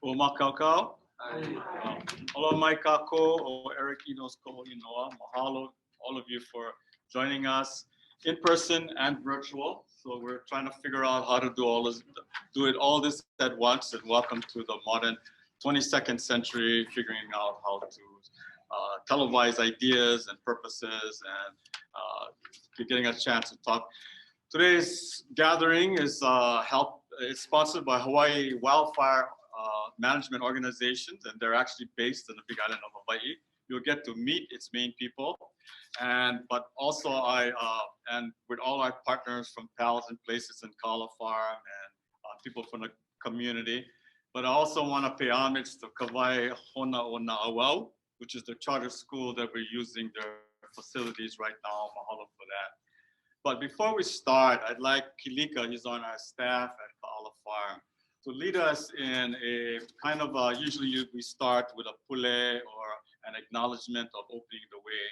Umakakao. Hello, Mike Kako, or Eric Inosko, Mahalo, all of you for joining us in person and virtual. So we're trying to figure out how to do all this at once. And welcome to the modern 22nd century, figuring out how to televise ideas and purposes, and getting a chance to talk. Today's gathering is sponsored by Hawaii Wildfire Management Organizations, and they're actually based in the Big Island of Hawaii. You'll get to meet its main people, but also and with all our partners from Pals and Places and Kala Farm and people from the community. But I also want to pay homage to Kawai Hona o Na'awau, which is the charter school that we're using their facilities right now. Mahalo for that. But before we start, I'd like Kilika, he's on our staff at Kala Farm, to lead us in a kind of, usually we start with a pule or an acknowledgement of opening the way.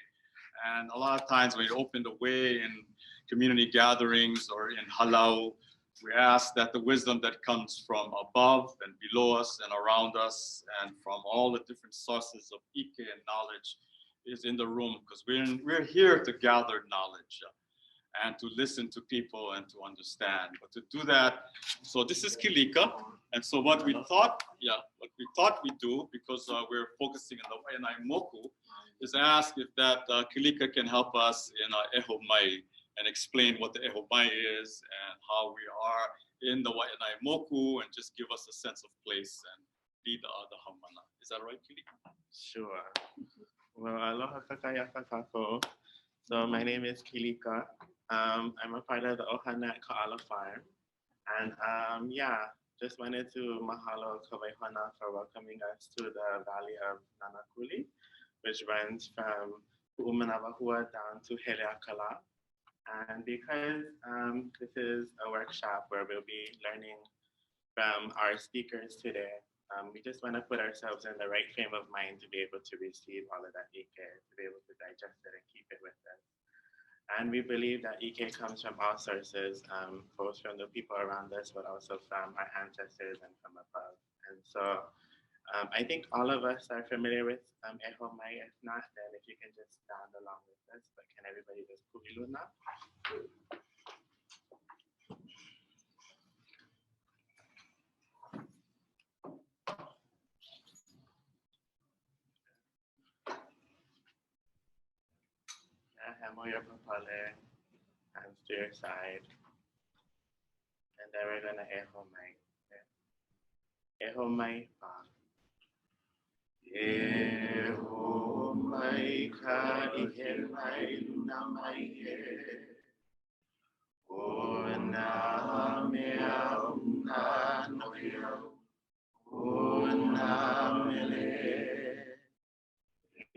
And a lot of times when you open the way in community gatherings or in halau, we ask that the wisdom that comes from above and below us and around us and from all the different sources of ike and knowledge is in the room, because we're here to gather knowledge and to listen to people and to understand. But to do that, so this is Kilika. And so what we thought we'd do, because we're focusing on the Waiʻanae moku, is ask if that Kilika can help us in eho mai and explain what the eho mai is and how we are in the Waiʻanae moku, and just give us a sense of place and lead the hamana. Is that right, Kilika? Sure. Well, aloha kakaya kakako. So my name is Kilika. I'm a part of the Ohana Ka'ala Farm. And just wanted to mahalo Kawai Hona for welcoming us to the Valley of Nanakuli, which runs from Umanawahua down to Heleakala. And because this is a workshop where we'll be learning from our speakers today, we just want to put ourselves in the right frame of mind to be able to receive all of that ike, to be able to digest it and keep it with us. And we believe that ike comes from all sources, both from the people around us, but also from our ancestors and from above. And so I think all of us are familiar with eho mai. If not, then if you can just stand along with us, but can everybody just kuiluna? Hamo your papale, hands to your side. And then we're gonna eho mai. Eho mai pa. Eho mai ka ike mai luna mai e. O na mea una no hiro. O na mele.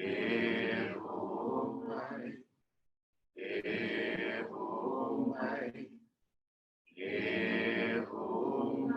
Eho mai. Eho mai. Eho mai.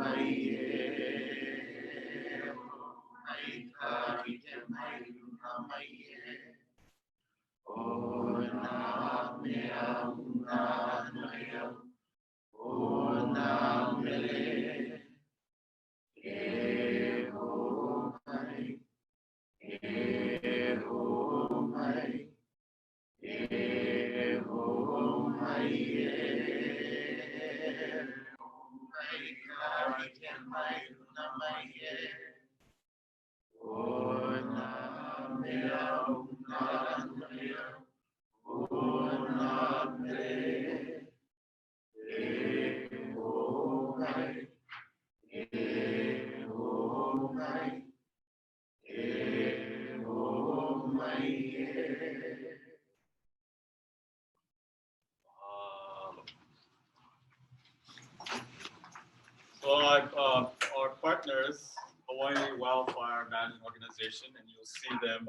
So our partners, Hawaii Wildfire Management Organization, and you'll see them,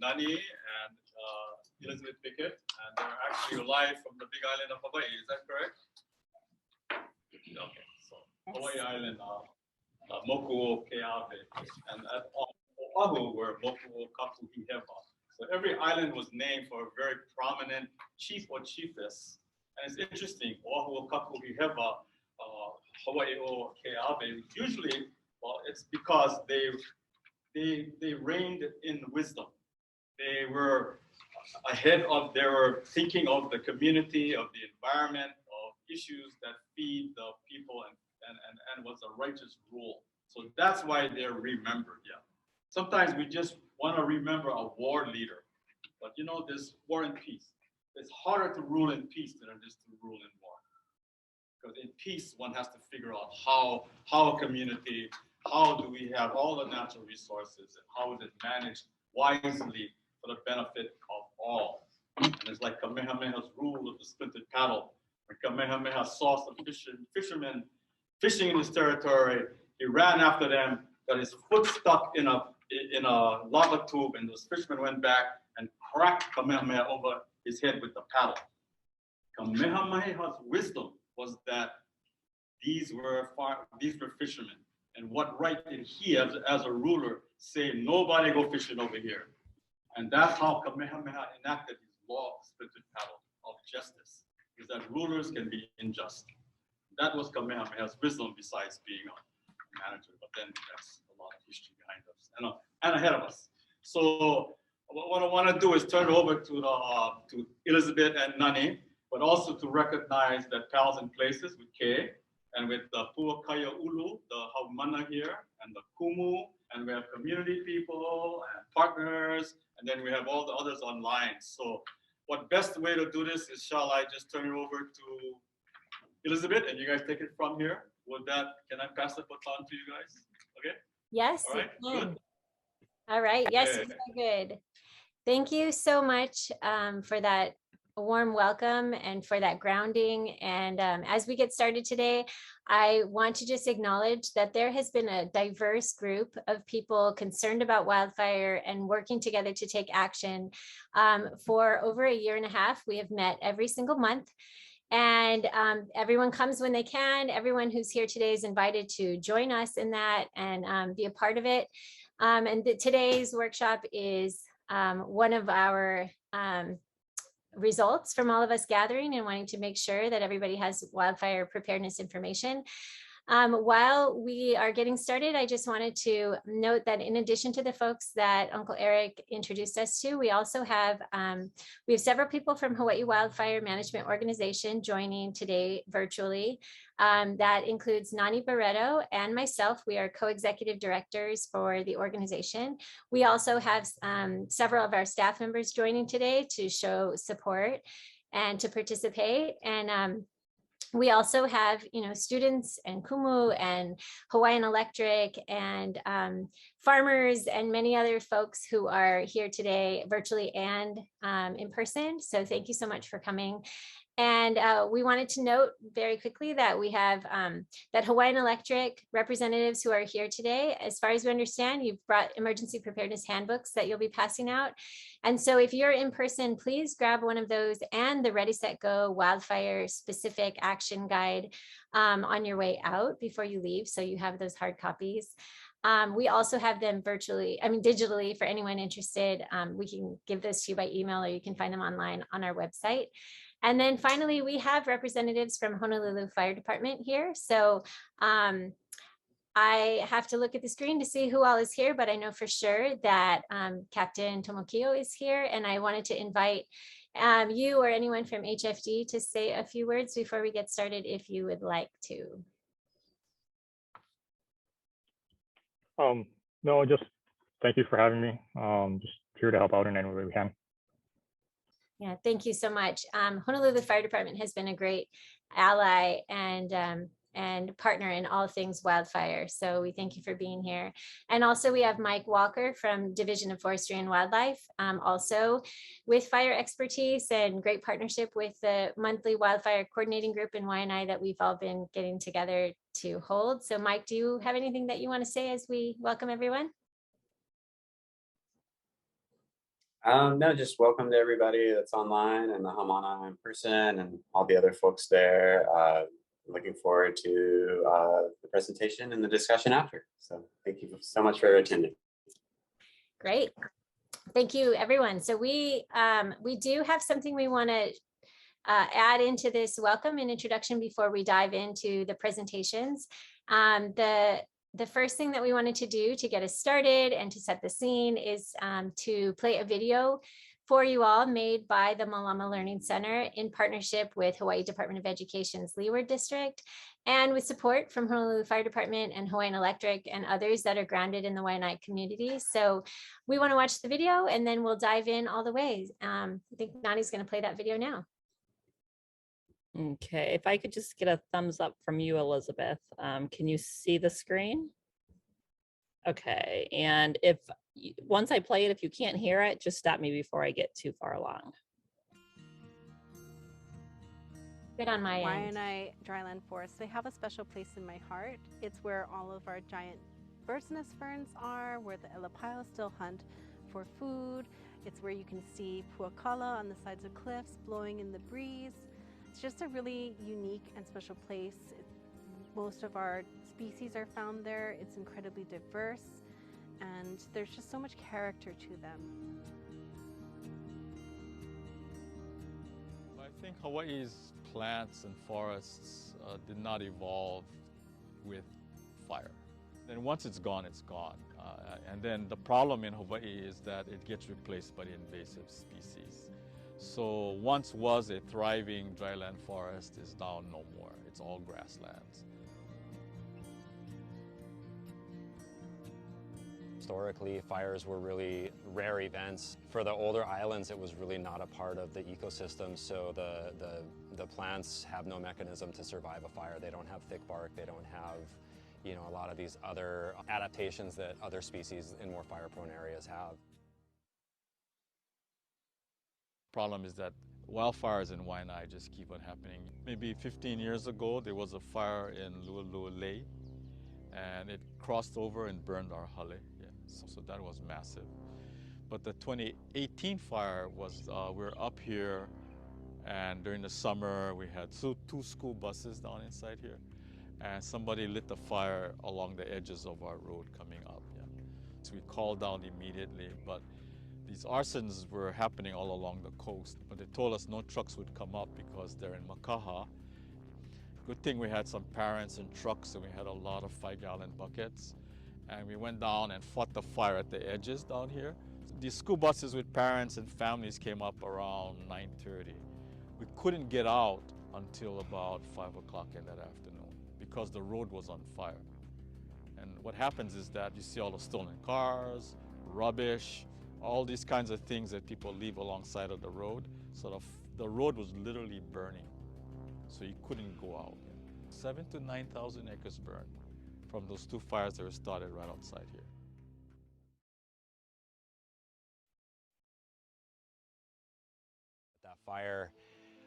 Nani and Elizabeth Pickett, and they're actually live from the Big Island of Hawaii. Is that correct? Okay, so Hawaii Island, Moku Keawe, and at Oahu, where Moku Kapu Hiheva. So every island was named for a very prominent chief or chiefess. And it's interesting, Oahu Kapu Hiheva, Hawaii o Keawe, usually Well, it's because they reigned in wisdom. They were ahead of, they were thinking of the community, of the environment, of issues that feed the people and was a righteous rule. So that's why they're remembered, yeah. Sometimes we just want to remember a war leader, but you know, there's war and peace. It's harder to rule in peace than it is to rule in war. Because in peace, one has to figure out how a community, how do we have all the natural resources, and how is it managed wisely for the benefit of all. And it's like Kamehameha's rule of the splintered paddle. When Kamehameha saw some fishermen fishing in his territory, he ran after them, got his foot stuck in a lava tube, and those fishermen went back and cracked Kamehameha over his head with the paddle. Kamehameha's wisdom was that these were fishermen, and what right did he, as a ruler, say nobody go fishing over here? And that's how Kamehameha enacted his law of splintered paddle of justice, is that rulers can be unjust. That was Kamehameha's wisdom, besides being a manager. But then that's a lot of history behind us and ahead of us. So what I want to do is turn it over to Elizabeth and Nani, but also to recognize that Pals in Places with Kay, and with the Puakaya Ulu, the Haumana here, and the Kumu, and we have community people and partners, and then we have all the others online. So what best way to do this is, shall I just turn it over to Elizabeth, and you guys take it from here? Can I pass the baton to you guys? Okay? Yes, All right, good. All right, yes, Okay. it's so good. Thank you so much for that warm welcome and for that grounding. And as we get started today, I want to just acknowledge that there has been a diverse group of people concerned about wildfire and working together to take action for over a year and a half. We have met every single month. And everyone comes when they can. Everyone who's here today is invited to join us in that and be a part of it. Today's workshop is one of our results from all of us gathering and wanting to make sure that everybody has wildfire preparedness information. While we are getting started, I just wanted to note that in addition to the folks that Uncle Eric introduced us to, we also have several people from Hawaii Wildfire Management Organization joining today virtually. That includes Nani Barreto and myself. We are co-executive directors for the organization. We also have several of our staff members joining today to show support and to participate. And we also have, students and Kumu and Hawaiian Electric and farmers and many other folks who are here today virtually and in person. So thank you so much for coming. And we wanted to note very quickly that we have that Hawaiian Electric representatives who are here today. As far as we understand, you've brought emergency preparedness handbooks that you'll be passing out. And so if you're in person, please grab one of those and the Ready, Set, Go wildfire specific action guide on your way out before you leave. So you have those hard copies. We also have them digitally for anyone interested. We can give those to you by email, or you can find them online on our website. And then finally, we have representatives from Honolulu Fire Department here. So I have to look at the screen to see who all is here, but I know for sure that Captain Tomokio is here. And I wanted to invite you or anyone from HFD to say a few words before we get started, if you would like to. No, just thank you for having me. Just here to help out in any way we can. Yeah, thank you so much. Honolulu Fire Department has been a great ally and partner in all things wildfire. So we thank you for being here. And also we have Mike Walker from Division of Forestry and Wildlife, also with fire expertise and great partnership with the monthly wildfire coordinating group in Waiʻanae that we've all been getting together to hold. So Mike, do you have anything that you want to say as we welcome everyone? No, just welcome to everybody that's online and the Hamana in person and all the other folks there. Looking forward to the presentation and the discussion after. So thank you so much for attending. Great. Thank you, everyone. So we do have something we want to add into this welcome and introduction before we dive into the presentations. the first thing that we wanted to do to get us started and to set the scene is to play a video for you all made by the Malama Learning Center in partnership with Hawaii Department of Education's Leeward District and with support from Honolulu Fire Department and Hawaiian Electric and others that are grounded in the Waiʻanae community. So we want to watch the video and then we'll dive in all the way. I think Nani's going to play that video now. Okay, if I could just get a thumbs up from you, Elizabeth. Can you see the screen? Okay, and if once I play it, if you can't hear it, just stop me before I get too far along. Good on my end. Waiʻanae dryland forest, they have a special place in my heart. It's where all of our giant bird's nest ferns are, where the elepaio still hunt for food. It's where you can see puakala on the sides of cliffs blowing in the breeze. It's just a really unique and special place. Most of our species are found there. It's incredibly diverse, and there's just so much character to them. I think Hawaii's plants and forests did not evolve with fire. Then once it's gone, it's gone. And then the problem in Hawaii is that it gets replaced by the invasive species. So once was a thriving dryland forest is now no more. It's all grasslands. Historically, fires were really rare events. For the older islands, it was really not a part of the ecosystem, so the plants have no mechanism to survive a fire. They don't have thick bark, they don't have, you know, a lot of these other adaptations that other species in more fire-prone areas have. Problem is that wildfires in Waiʻanae just keep on happening. Maybe 15 years ago, there was a fire in Lualua, and it crossed over and burned our hale. Yeah, so that was massive. But the 2018 fire was, we were up here, and during the summer, we had two school buses down inside here, and somebody lit the fire along the edges of our road coming up. Yeah. So we called down immediately, but these arsons were happening all along the coast, but they told us no trucks would come up because they're in Makaha. Good thing we had some parents and trucks, and we had a lot of 5-gallon buckets. And we went down and fought the fire at the edges down here. These school buses with parents and families came up around 9:30. We couldn't get out until about 5 o'clock in that afternoon because the road was on fire. And what happens is that you see all the stolen cars, rubbish, all these kinds of things that people leave alongside of the road. So the road was literally burning. So you couldn't go out. 7,000 to 9,000 acres burned from those two fires that were started right outside here. That fire,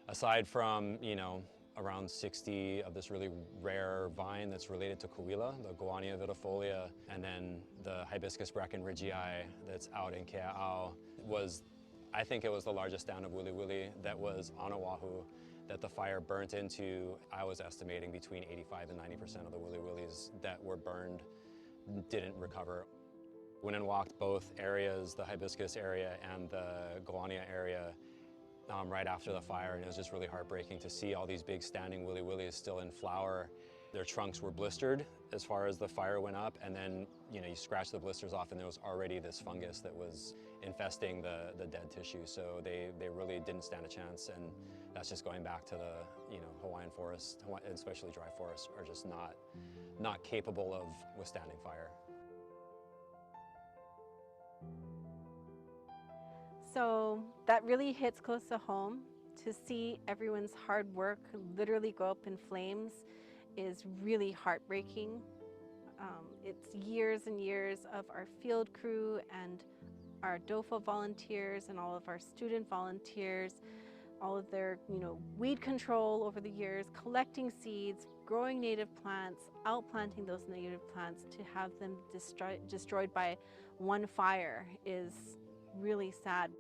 aside from, you know, around 60 of this really rare vine that's related to Kawila, the Gowania vitifolia, and then the hibiscus bracken ridgei that's out in Kea'au, I think it was the largest stand of wili wili that was on Oahu that the fire burnt into. I was estimating between 85 and 90% of the wili wilis that were burned didn't recover. Went and walked both areas, the hibiscus area and the Gowania area, right after the fire, and it was just really heartbreaking to see all these big standing wili wilis still in flower. Their trunks were blistered as far as the fire went up, and then, you know, you scratch the blisters off and there was already this fungus that was infesting the dead tissue. So they really didn't stand a chance, and that's just going back to the, you know, Hawaiian forests, especially dry forests, are just not capable of withstanding fire. So that really hits close to home. To see everyone's hard work literally go up in flames is really heartbreaking. It's years and years of our field crew and our DOFA volunteers and all of our student volunteers, all of their, you know, weed control over the years, collecting seeds, growing native plants, outplanting those native plants. To have them destroyed by one fire is really sad.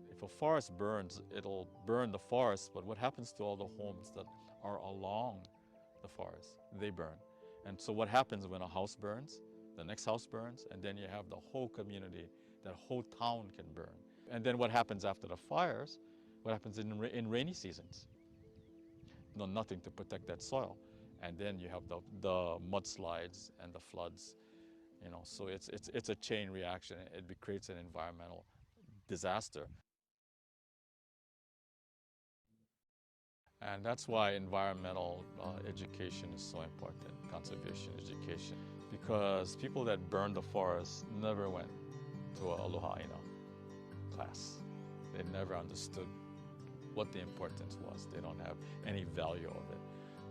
If a forest burns, it'll burn the forest, but what happens to all the homes that are along the forest? They burn. And so what happens when a house burns? The next house burns, and then you have the whole community, that whole town can burn. And then what happens after the fires? What happens in rainy seasons? nothing to protect that soil. And then you have the mudslides and the floods, so it's a chain reaction. It creates an environmental disaster. And that's why environmental education is so important, conservation education, because people that burn the forest never went to a Waiʻanae class. They never understood what the importance was. They don't have any value of it,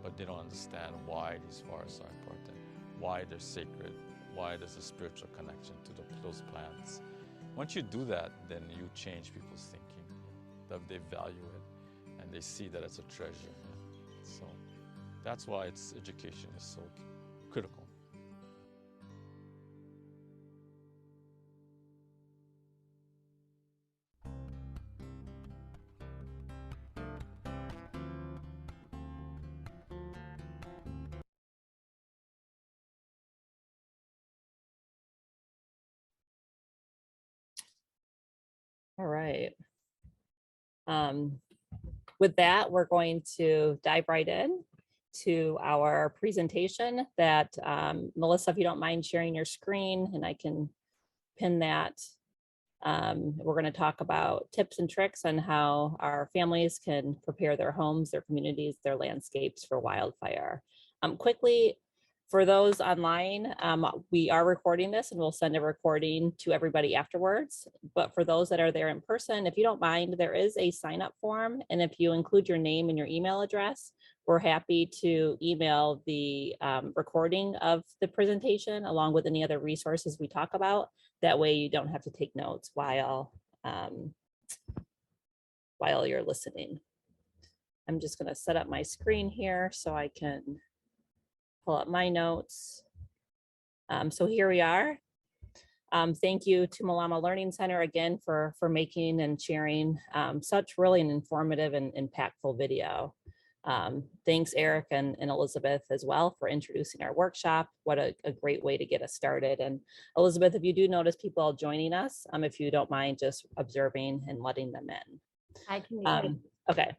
but they don't understand why these forests are important, why they're sacred, why there's a spiritual connection to those plants. Once you do that, then you change people's thinking, that they value it, and they see that it's a treasure. So that's why education is so critical. All right. With that, we're going to dive right in to our presentation that Melissa, if you don't mind sharing your screen, and I can pin that. We're going to talk about tips and tricks on how our families can prepare their homes, their communities, their landscapes for wildfire. Quickly, for those online, we are recording this and we'll send a recording to everybody afterwards. But for those that are there in person, if you don't mind, there is a sign up form. And if you include your name and your email address, we're happy to email the recording of the presentation along with any other resources we talk about. That way you don't have to take notes while you're listening. I'm just going to set up my screen here so I can pull up my notes. So here we are. Thank you to Malama Learning Center again for making and sharing such really an informative and impactful video. Thanks Eric and Elizabeth as well for introducing our workshop. What a great way to get us started. And Elizabeth, if you do notice people joining us, if you don't mind just observing and letting them in. I can. Okay.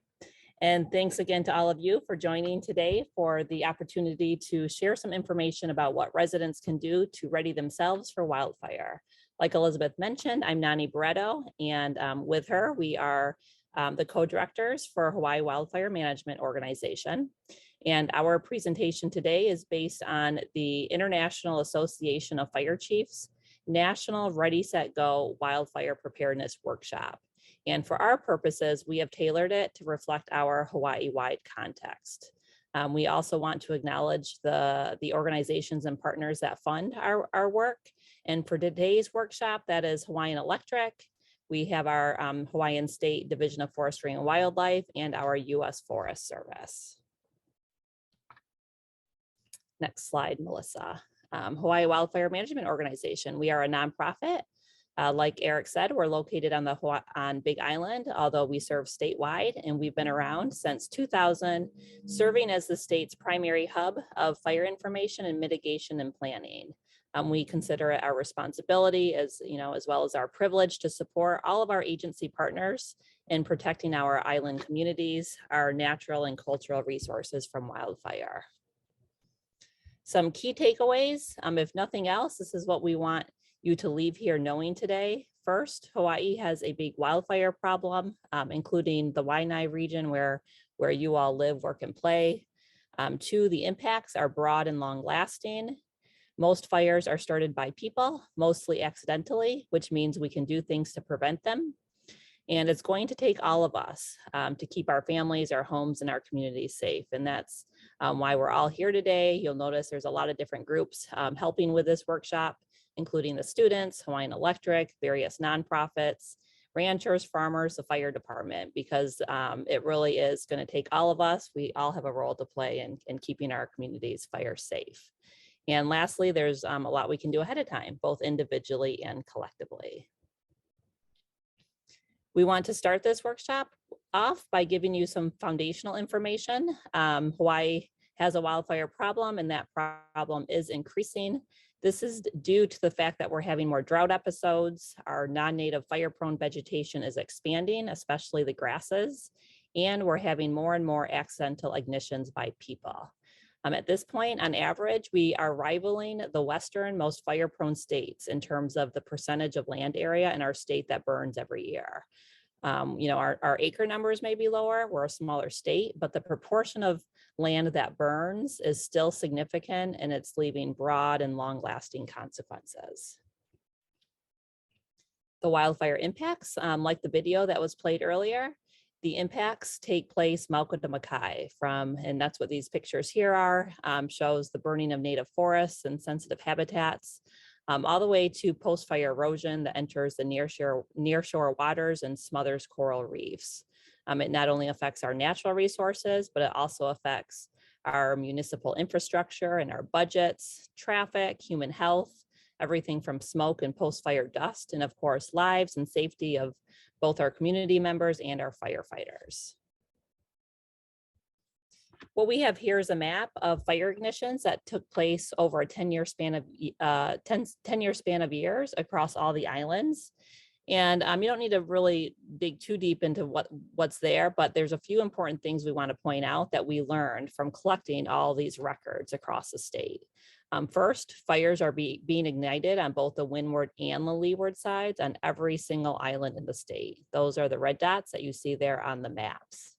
And thanks again to all of you for joining today for the opportunity to share some information about what residents can do to ready themselves for wildfire. Like Elizabeth mentioned, I'm Nani Barreto, and with her, we are the co-directors for Hawaii Wildfire Management Organization. And our presentation today is based on the International Association of Fire Chiefs National Ready, Set, Go Wildfire Preparedness Workshop. And for our purposes, we have tailored it to reflect our Hawaii-wide context. We also want to acknowledge the organizations and partners that fund our work. And for today's workshop, that is Hawaiian Electric. We have our Hawaiian State Division of Forestry and Wildlife and our U.S. Forest Service. Next slide, Melissa. Hawaii Wildfire Management Organization. We are a nonprofit. Like Eric said, we're located on Big Island, although we serve statewide, and we've been around since 2000, serving as the state's primary hub of fire information and mitigation and planning. We consider it our responsibility as well as our privilege to support all of our agency partners in protecting our island communities, our natural and cultural resources from wildfire. Some key takeaways, if nothing else, this is what we want you to leave here knowing today. First, Hawaii has a big wildfire problem, including the Waiʻanae region where you all live, work, and play. Two, the impacts are broad and long lasting. Most fires are started by people, mostly accidentally, which means we can do things to prevent them. And it's going to take all of us to keep our families, our homes, and our communities safe. And that's why we're all here today. You'll notice there's a lot of different groups helping with this workshop, including the students, Hawaiian Electric, various nonprofits, ranchers, farmers, the fire department, because it really is going to take all of us. We all have a role to play in keeping our communities fire safe. And lastly, there's a lot we can do ahead of time, both individually and collectively. We want to start this workshop off by giving you some foundational information. Hawaii has a wildfire problem, and that problem is increasing. This is due to the fact that we're having more drought episodes. Our non-native fire-prone vegetation is expanding, especially the grasses. and we're having more and more accidental ignitions by people. At this point, on average, we are rivaling the westernmost fire-prone states in terms of the percentage of land area in our state that burns every year. Our acre numbers may be lower, we're a smaller state, but the proportion of land that burns is still significant, and it's leaving broad and long-lasting consequences. The wildfire impacts, like the video that was played earlier, the impacts take place Mauka to Makai and that's what these pictures here are, shows the burning of native forests and sensitive habitats, all the way to post-fire erosion that enters the nearshore waters and smothers coral reefs. It not only affects our natural resources, but it also affects our municipal infrastructure and our budgets, traffic, human health, everything from smoke and post-fire dust, and of course, lives and safety of both our community members and our firefighters. What we have here is a map of fire ignitions that took place over a 10-year span of years across all the islands. And you don't need to really dig too deep into what's there, but there's a few important things we want to point out that we learned from collecting all these records across the state. First, fires are being ignited on both the windward and the leeward sides on every single island in the state. Those are the red dots that you see there on the maps.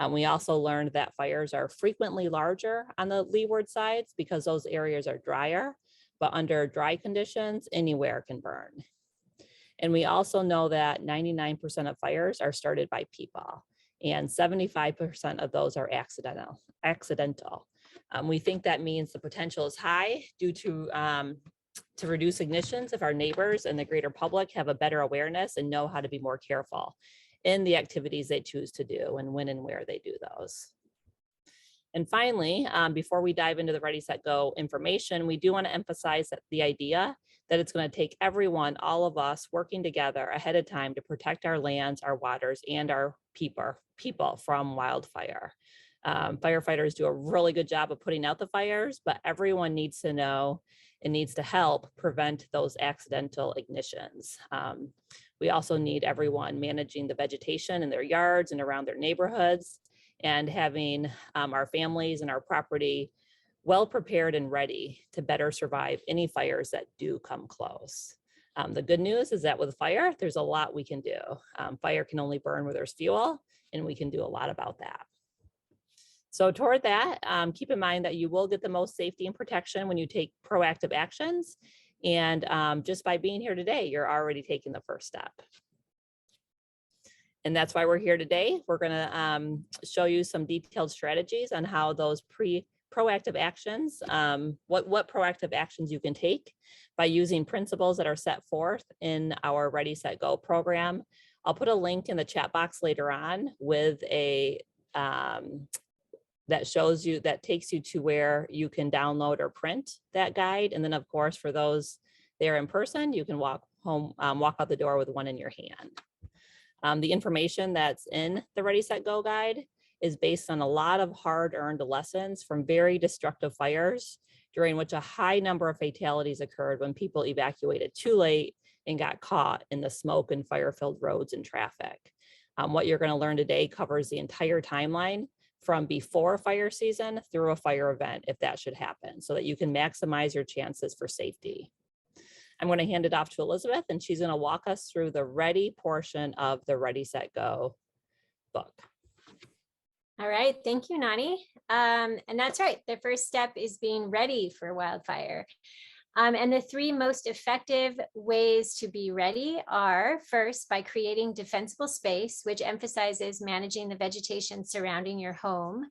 We also learned that fires are frequently larger on the leeward sides because those areas are drier, but under dry conditions, anywhere can burn. And we also know that 99% of fires are started by people, and 75% of those are accidental. We think that means the potential is high due to reduce ignitions if our neighbors and the greater public have a better awareness and know how to be more careful in the activities they choose to do and when and where they do those. And finally, before we dive into the Ready, Set, Go information, we do want to emphasize that the idea that it's going to take everyone, all of us, working together ahead of time to protect our lands, our waters, and our people from wildfire. Firefighters do a really good job of putting out the fires, but everyone needs to know and needs to help prevent those accidental ignitions. We also need everyone managing the vegetation in their yards and around their neighborhoods, and having our families and our property well prepared and ready to better survive any fires that do come close. The good news is that with fire, there's a lot we can do. Fire can only burn where there's fuel, and we can do a lot about that. So toward that, keep in mind that you will get the most safety and protection when you take proactive actions. And just by being here today, you're already taking the first step. And that's why we're here today. We're gonna show you some detailed strategies on how those proactive actions, what proactive actions you can take by using principles that are set forth in our Ready, Set, Go program. I'll put a link in the chat box later on with a that takes you to where you can download or print that guide. And then of course, for those there in person, you can walk out the door with one in your hand. The information that's in the Ready, Set, Go guide is based on a lot of hard-earned lessons from very destructive fires, during which a high number of fatalities occurred when people evacuated too late and got caught in the smoke and fire-filled roads and traffic. What you're going to learn today covers the entire timeline from before fire season through a fire event, if that should happen, so that you can maximize your chances for safety. I'm going to hand it off to Elizabeth, and she's going to walk us through the ready portion of the Ready, Set, Go book. All right, thank you, Nani. And that's right, the first step is being ready for wildfire. And the three most effective ways to be ready are, first, by creating defensible space, which emphasizes managing the vegetation surrounding your home.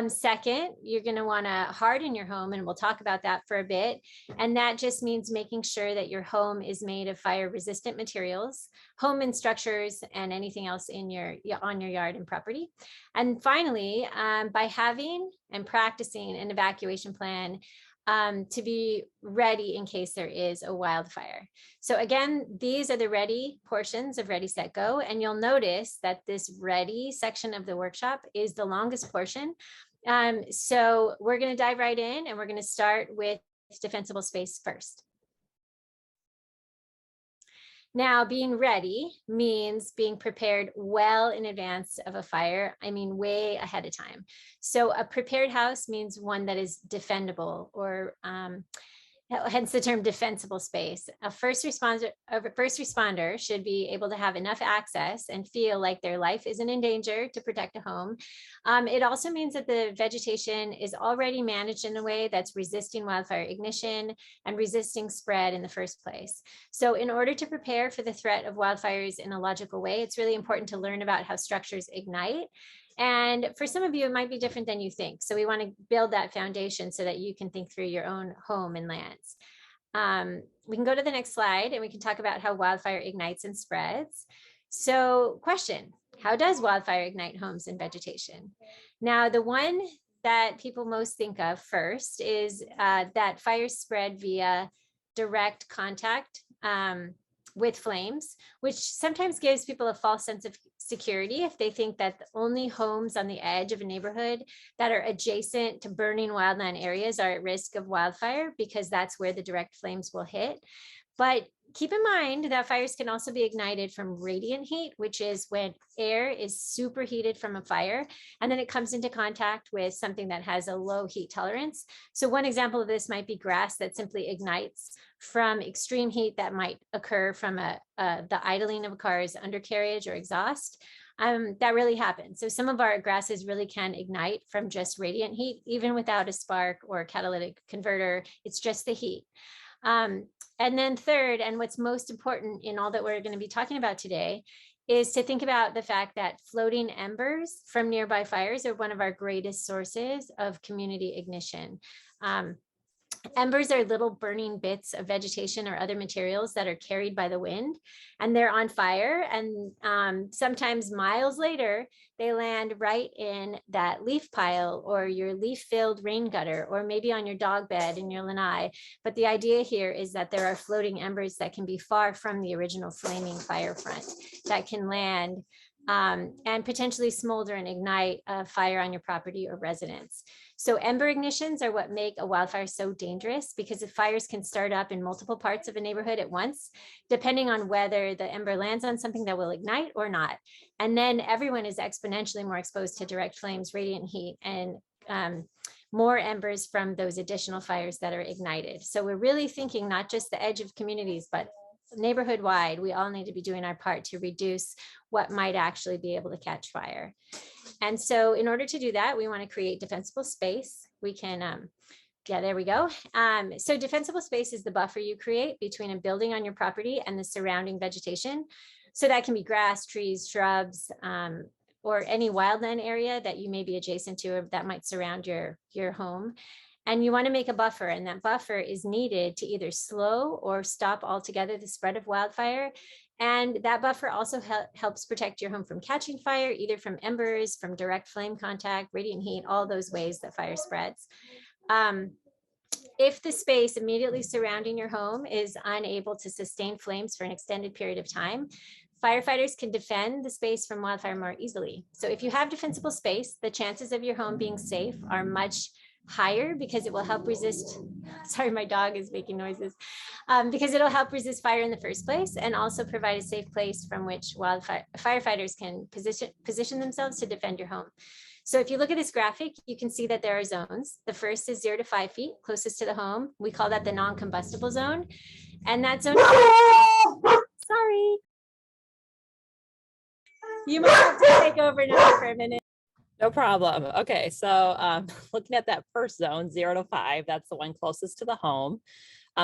Second, you're going to want to harden your home, and we'll talk about that for a bit. And that just means making sure that your home is made of fire-resistant materials, home and structures, and anything else on your yard and property. And finally, by having and practicing an evacuation plan to be ready in case there is a wildfire. So again, these are the ready portions of Ready, Set, Go. And you'll notice that this ready section of the workshop is the longest portion. So we're going to dive right in, and we're going to start with defensible space first. Now, being ready means being prepared well in advance of a fire. I mean, way ahead of time. So a prepared house means one that is defendable, or hence the term defensible space. A first responder should be able to have enough access and feel like their life isn't in danger to protect a home. It also means that the vegetation is already managed in a way that's resisting wildfire ignition and resisting spread in the first place. So in order to prepare for the threat of wildfires in a logical way, it's really important to learn about how structures ignite. And for some of you, it might be different than you think. So we want to build that foundation so that you can think through your own home and lands. We can go to the next slide and we can talk about how wildfire ignites and spreads. So question, how does wildfire ignite homes and vegetation? Now, the one that people most think of first is that fires spread via direct contact with flames, which sometimes gives people a false sense of security if they think that only homes on the edge of a neighborhood that are adjacent to burning wildland areas are at risk of wildfire, because that's where the direct flames will hit. But keep in mind that fires can also be ignited from radiant heat, which is when air is superheated from a fire, and then it comes into contact with something that has a low heat tolerance. So one example of this might be grass that simply ignites from extreme heat that might occur from the idling of a car's undercarriage or exhaust. That really happens. So some of our grasses really can ignite from just radiant heat, even without a spark or catalytic converter. It's just the heat. And then third, and what's most important in all that we're going to be talking about today, is to think about the fact that floating embers from nearby fires are one of our greatest sources of community ignition. Embers are little burning bits of vegetation or other materials that are carried by the wind, and they're on fire. And sometimes miles later, they land right in that leaf pile or your leaf-filled rain gutter, or maybe on your dog bed in your lanai. But the idea here is that there are floating embers that can be far from the original flaming fire front that can land and potentially smolder and ignite a fire on your property or residence. So ember ignitions are what make a wildfire so dangerous, because the fires can start up in multiple parts of a neighborhood at once, depending on whether the ember lands on something that will ignite or not. And then everyone is exponentially more exposed to direct flames, radiant heat, and more embers from those additional fires that are ignited. So we're really thinking not just the edge of communities, but neighborhood wide, we all need to be doing our part to reduce what might actually be able to catch fire. And so in order to do that, we want to create defensible space. We can, yeah, there we go. So defensible space is the buffer you create between a building on your property and the surrounding vegetation. So that can be grass, trees, shrubs, or any wildland area that you may be adjacent to or that might surround your home. And you want to make a buffer, and that buffer is needed to either slow or stop altogether the spread of wildfire. And that buffer also helps protect your home from catching fire, either from embers, from direct flame contact, radiant heat, all those ways that fire spreads. If the space immediately surrounding your home is unable to sustain flames for an extended period of time, firefighters can defend the space from wildfire more easily. So if you have defensible space, the chances of your home being safe are much higher, because it will help resist, sorry, my dog is making noises, because it'll help resist fire in the first place, and also provide a safe place from which firefighters can position themselves to defend your home. So if you look at this graphic, you can see that there are zones. The first is 0 to 5 feet, closest to the home. We call that the non-combustible zone. And that zone, sorry, you might have to take over now for a minute. No problem. Okay, so looking at that first zone, 0 to 5, that's the one closest to the home.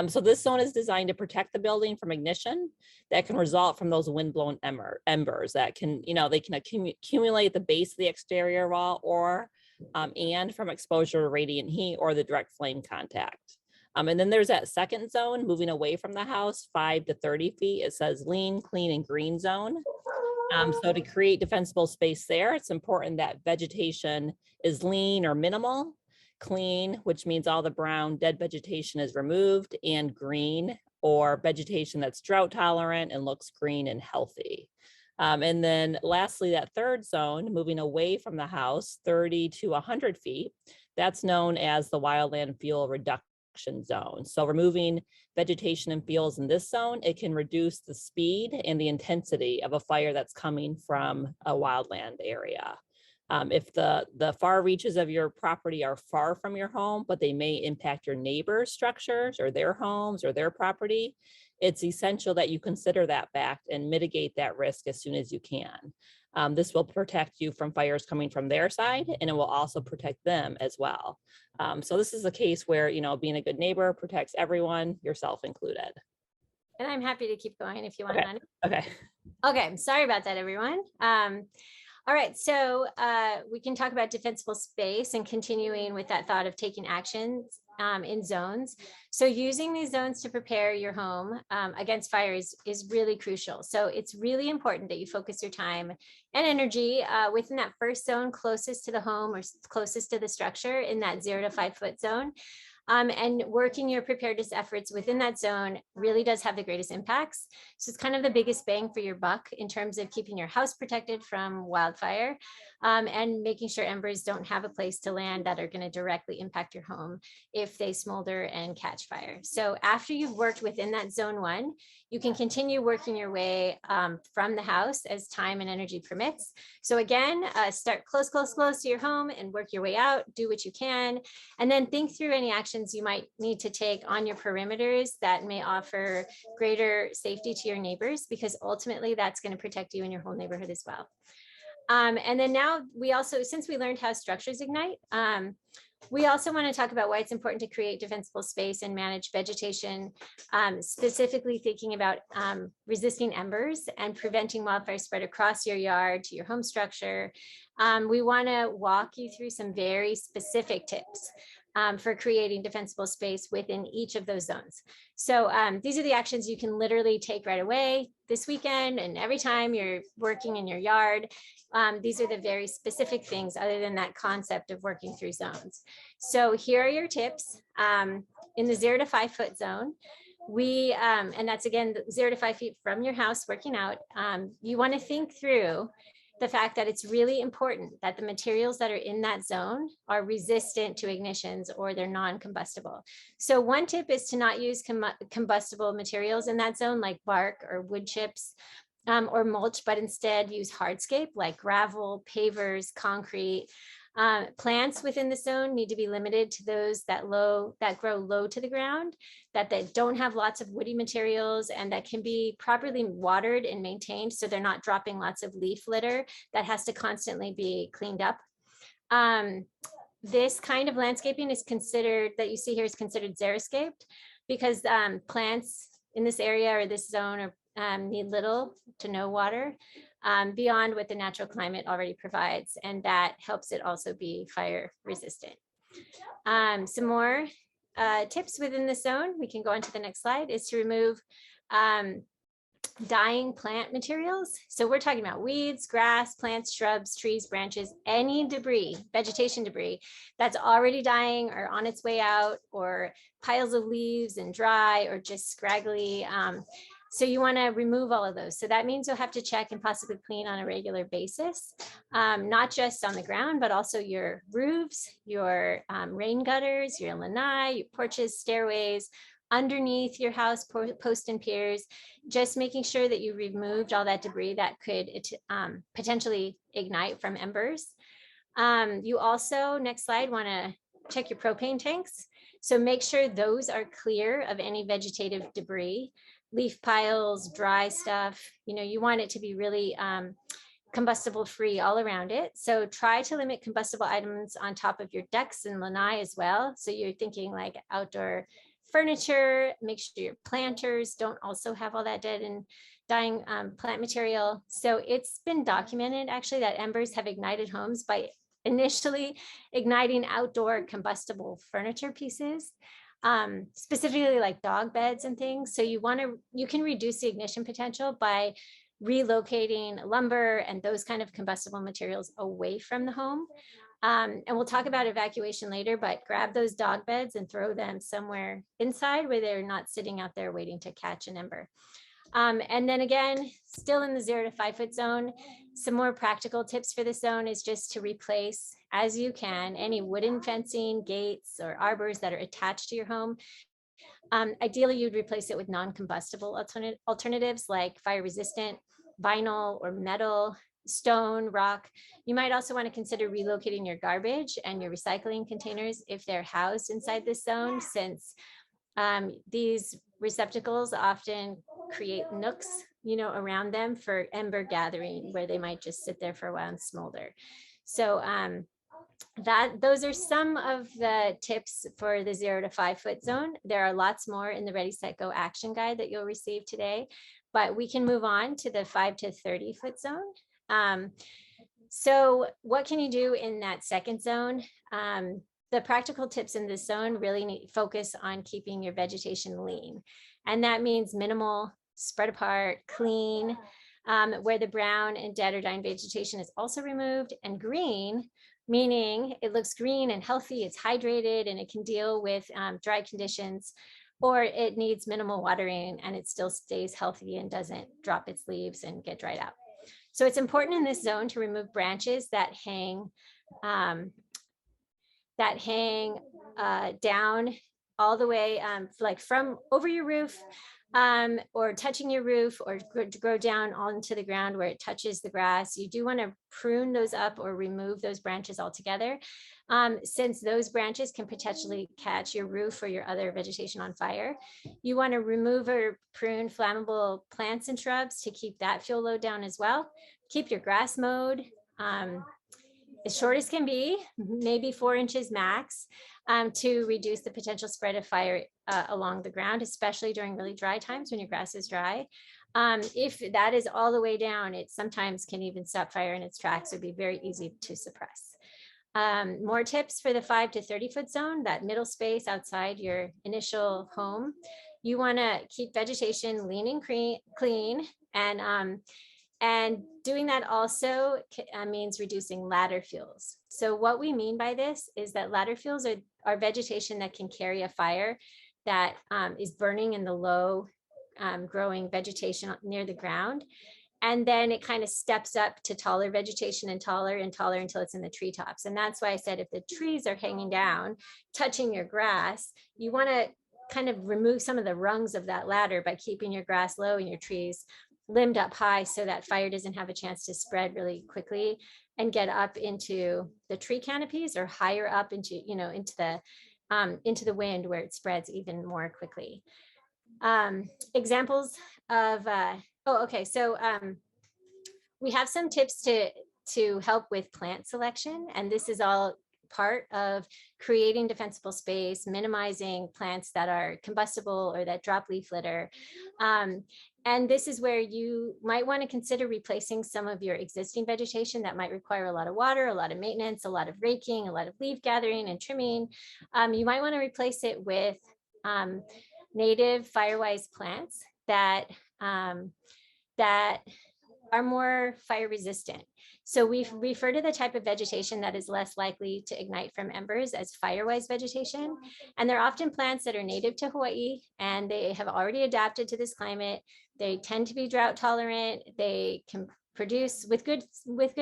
So this zone is designed to protect the building from ignition that can result from those windblown embers that can, they can accumulate at the base of the exterior wall, or and from exposure to radiant heat or the direct flame contact. And then there's that second zone moving away from the house, 5 to 30 feet. It says lean, clean, and green zone. So to create defensible space there, it's important that vegetation is lean or minimal, clean, which means all the brown dead vegetation is removed, and green, or vegetation that's drought tolerant and looks green and healthy. And then lastly, that third zone, moving away from the house, 30 to 100 feet, that's known as the wildland fuel reduction action zone. So removing vegetation and fuels in this zone, it can reduce the speed and the intensity of a fire that's coming from a wildland area. If the far reaches of your property are far from your home, but they may impact your neighbors' structures or their homes or their property, it's essential that you consider that fact and mitigate that risk as soon as you can. This will protect you from fires coming from their side, and it will also protect them as well. So this is a case where, you know, being a good neighbor protects everyone, yourself included. And I'm happy to keep going if you want, Okay. Honey. Okay. Okay, sorry about that, everyone. All right, so we can talk about defensible space and continuing with that thought of taking actions in zones. So using these zones to prepare your home against fire is really crucial. So it's really important that you focus your time and energy within that first zone closest to the home or closest to the structure in that 0 to 5 foot zone. And working your preparedness efforts within that zone really does have the greatest impacts. So it's kind of the biggest bang for your buck in terms of keeping your house protected from wildfire and making sure embers don't have a place to land that are going to directly impact your home if they smolder and catch fire. So after you've worked within that zone 1, you can continue working your way from the house as time and energy permits. So again, start close to your home and work your way out, do what you can, and then think through any actions you might need to take on your perimeters that may offer greater safety to your neighbors, because ultimately that's going to protect you and your whole neighborhood as well. And then now we also, since we learned how structures ignite, we also want to talk about why it's important to create defensible space and manage vegetation, specifically thinking about resisting embers and preventing wildfire spread across your yard to your home structure. We want to walk you through some very specific tips for creating defensible space within each of those zones. So these are the actions you can literally take right away this weekend and every time you're working in your yard. These are the very specific things other than that concept of working through zones. So here are your tips. In the 0 to 5 foot zone, and that's again 0 to 5 feet from your house working out, you want to think through the fact that it's really important that the materials that are in that zone are resistant to ignitions or they're non-combustible. So one tip is to not use combustible materials in that zone like bark or wood chips or mulch, but instead use hardscape like gravel, pavers, concrete. Plants within the zone need to be limited to those that grow low to the ground, that don't have lots of woody materials, and that can be properly watered and maintained so they're not dropping lots of leaf litter that has to constantly be cleaned up. This kind of landscaping is considered, that you see here, is considered xeriscaped because plants in this area or this zone need little to no water beyond what the natural climate already provides, and that helps it also be fire resistant. Some more tips within the zone, we can go on to the next slide, is to remove dying plant materials. So we're talking about weeds, grass, plants, shrubs, trees, branches, any debris, vegetation debris that's already dying or on its way out, or piles of leaves and dry or just scraggly. So you want to remove all of those. So that means you'll have to check and possibly clean on a regular basis, not just on the ground, but also your roofs, your rain gutters, your lanai, your porches, stairways, underneath your house, post and piers, just making sure that you removed all that debris that could potentially ignite from embers. You also, next slide, want to check your propane tanks. So make sure those are clear of any vegetative debris, leaf piles, dry stuff. You want it to be really combustible free all around it. So try to limit combustible items on top of your decks and lanai as well. So you're thinking like outdoor furniture, make sure your planters don't also have all that dead and dying plant material. So it's been documented actually that embers have ignited homes by initially igniting outdoor combustible furniture pieces, specifically like dog beds and things. So you can reduce the ignition potential by relocating lumber and those kind of combustible materials away from the home. And we'll talk about evacuation later, but grab those dog beds and throw them somewhere inside where they're not sitting out there waiting to catch an ember. And then again, still in the 0 to 5 foot zone, some more practical tips for this zone is just to replace as you can, any wooden fencing, gates, or arbors that are attached to your home. Ideally, you'd replace it with non-combustible alternatives like fire-resistant vinyl or metal, stone, rock. You might also want to consider relocating your garbage and your recycling containers if they're housed inside this zone, since these receptacles often create nooks, around them for ember gathering, where they might just sit there for a while and smolder. So those are some of the tips for the 0 to 5 foot zone. There are lots more in the Ready, Set, Go action guide that you'll receive today, but we can move on to the 5 to 30 foot zone. So what can you do in that second zone? The practical tips in this zone really focus on keeping your vegetation lean. And that means minimal, spread apart, clean, where the brown and dead or dying vegetation is also removed, and green, meaning it looks green and healthy, it's hydrated, and it can deal with dry conditions, or it needs minimal watering and it still stays healthy and doesn't drop its leaves and get dried out. So it's important in this zone to remove branches that hang down all the way, like from over your roof, or touching your roof, or grow down onto the ground where it touches the grass. You do want to prune those up or remove those branches altogether, since those branches can potentially catch your roof or your other vegetation on fire. You want to remove or prune flammable plants and shrubs to keep that fuel load down as well. Keep your grass mowed as short as can be, maybe 4 inches max, to reduce the potential spread of fire along the ground, especially during really dry times when your grass is dry. If that is all the way down, it sometimes can even stop fire in its tracks. It would be very easy to suppress. More tips for the 5 to 30 foot zone, that middle space outside your initial home. You want to keep vegetation lean and clean, and doing that also means reducing ladder fuels. So what we mean by this is that ladder fuels are vegetation that can carry a fire that is burning in the low growing vegetation near the ground. And then it kind of steps up to taller vegetation and taller until it's in the treetops. And that's why I said, if the trees are hanging down, touching your grass, you want to kind of remove some of the rungs of that ladder by keeping your grass low and your trees limbed up high, so that fire doesn't have a chance to spread really quickly and get up into the tree canopies, or higher up into the wind, where it spreads even more quickly. Examples of we have some tips to help with plant selection, and this is all part of creating defensible space, minimizing plants that are combustible or that drop leaf litter. And this is where you might want to consider replacing some of your existing vegetation that might require a lot of water, a lot of maintenance, a lot of raking, a lot of leaf gathering and trimming. You might want to replace it with native firewise plants that are more fire resistant. So we refer to the type of vegetation that is less likely to ignite from embers as firewise vegetation. And they're often plants that are native to Hawaii, and they have already adapted to this climate. They tend to be drought tolerant. They can produce, with good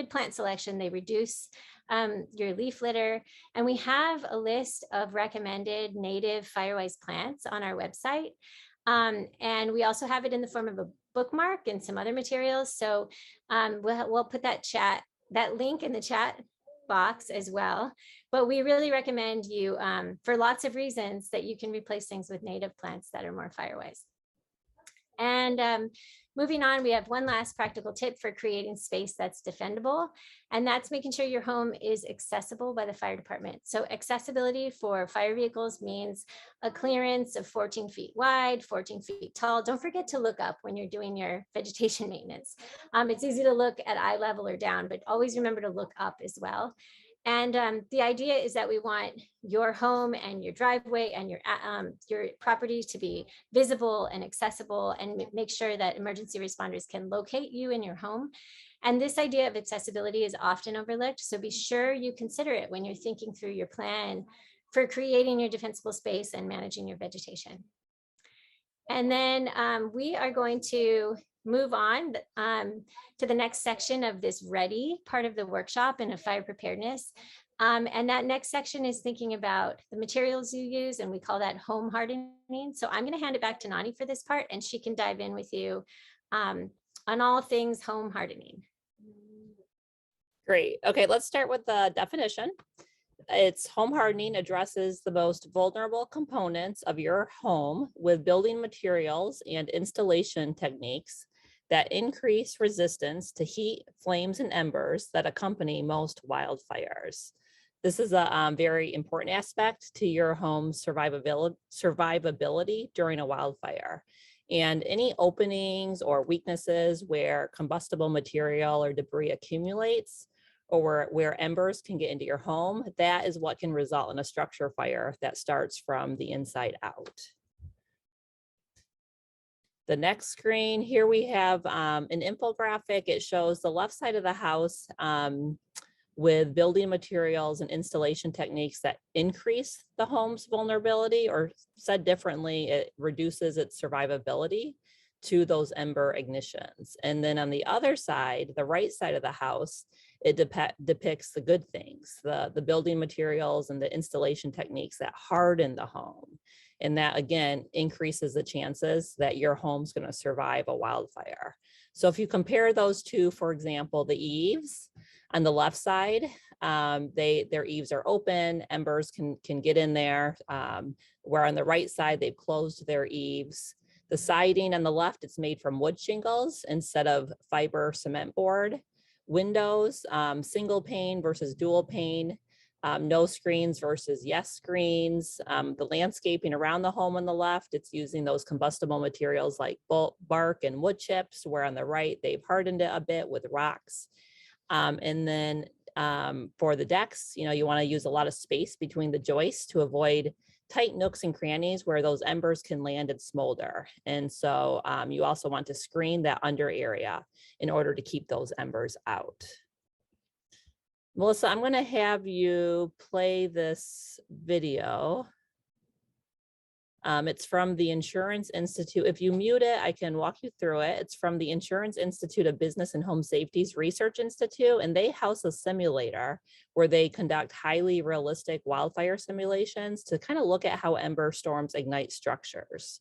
plant selection, they reduce your leaf litter. And we have a list of recommended native firewise plants on our website. And we also have it in the form of a bookmark and some other materials. So we'll put that link in the chat box as well. But we really recommend you, for lots of reasons, that you can replace things with native plants that are more firewise. And moving on, we have one last practical tip for creating space that's defendable, and that's making sure your home is accessible by the fire department. So accessibility for fire vehicles means a clearance of 14 feet wide, 14 feet tall. Don't forget to look up when you're doing your vegetation maintenance. It's easy to look at eye level or down, but always remember to look up as well. And the idea is that we want your home and your driveway and your property to be visible and accessible, and make sure that emergency responders can locate you in your home. And this idea of accessibility is often overlooked, so be sure you consider it when you're thinking through your plan for creating your defensible space and managing your vegetation. And then we are going to move on to the next section of this ready part of the workshop in a fire preparedness. And that next section is thinking about the materials you use, and we call that home hardening. So I'm going to hand it back to Nani for this part, and she can dive in with you on all things home hardening. Great. Okay, let's start with the definition. It's home hardening addresses the most vulnerable components of your home with building materials and installation techniques that increase resistance to heat, flames, and embers that accompany most wildfires. This is a very important aspect to your home's survivability during a wildfire. And any openings or weaknesses where combustible material or debris accumulates, or where embers can get into your home, that is what can result in a structure fire that starts from the inside out. The next screen, here we have an infographic. It shows the left side of the house with building materials and installation techniques that increase the home's vulnerability, or said differently, it reduces its survivability to those ember ignitions. And then on the other side, the right side of the house, it depicts the good things, the building materials and the installation techniques that harden the home. And that, again, increases the chances that your home's going to survive a wildfire. So if you compare those two, for example, the eaves on the left side, their eaves are open, embers can get in there, where on the right side, they've closed their eaves. The siding on the left, it's made from wood shingles instead of fiber cement board. Windows, single pane versus dual pane. No screens versus yes screens. The landscaping around the home on the left, it's using those combustible materials like bark and wood chips, where on the right, they've hardened it a bit with rocks. And then for the decks, you want to use a lot of space between the joists to avoid tight nooks and crannies where those embers can land and smolder. And so you also want to screen that under area in order to keep those embers out. Melissa, I'm going to have you play this video. It's from the Insurance Institute. If you mute it, I can walk you through it. It's from the Insurance Institute of Business and Home Safety's Research Institute, and they house a simulator where they conduct highly realistic wildfire simulations to kind of look at how ember storms ignite structures.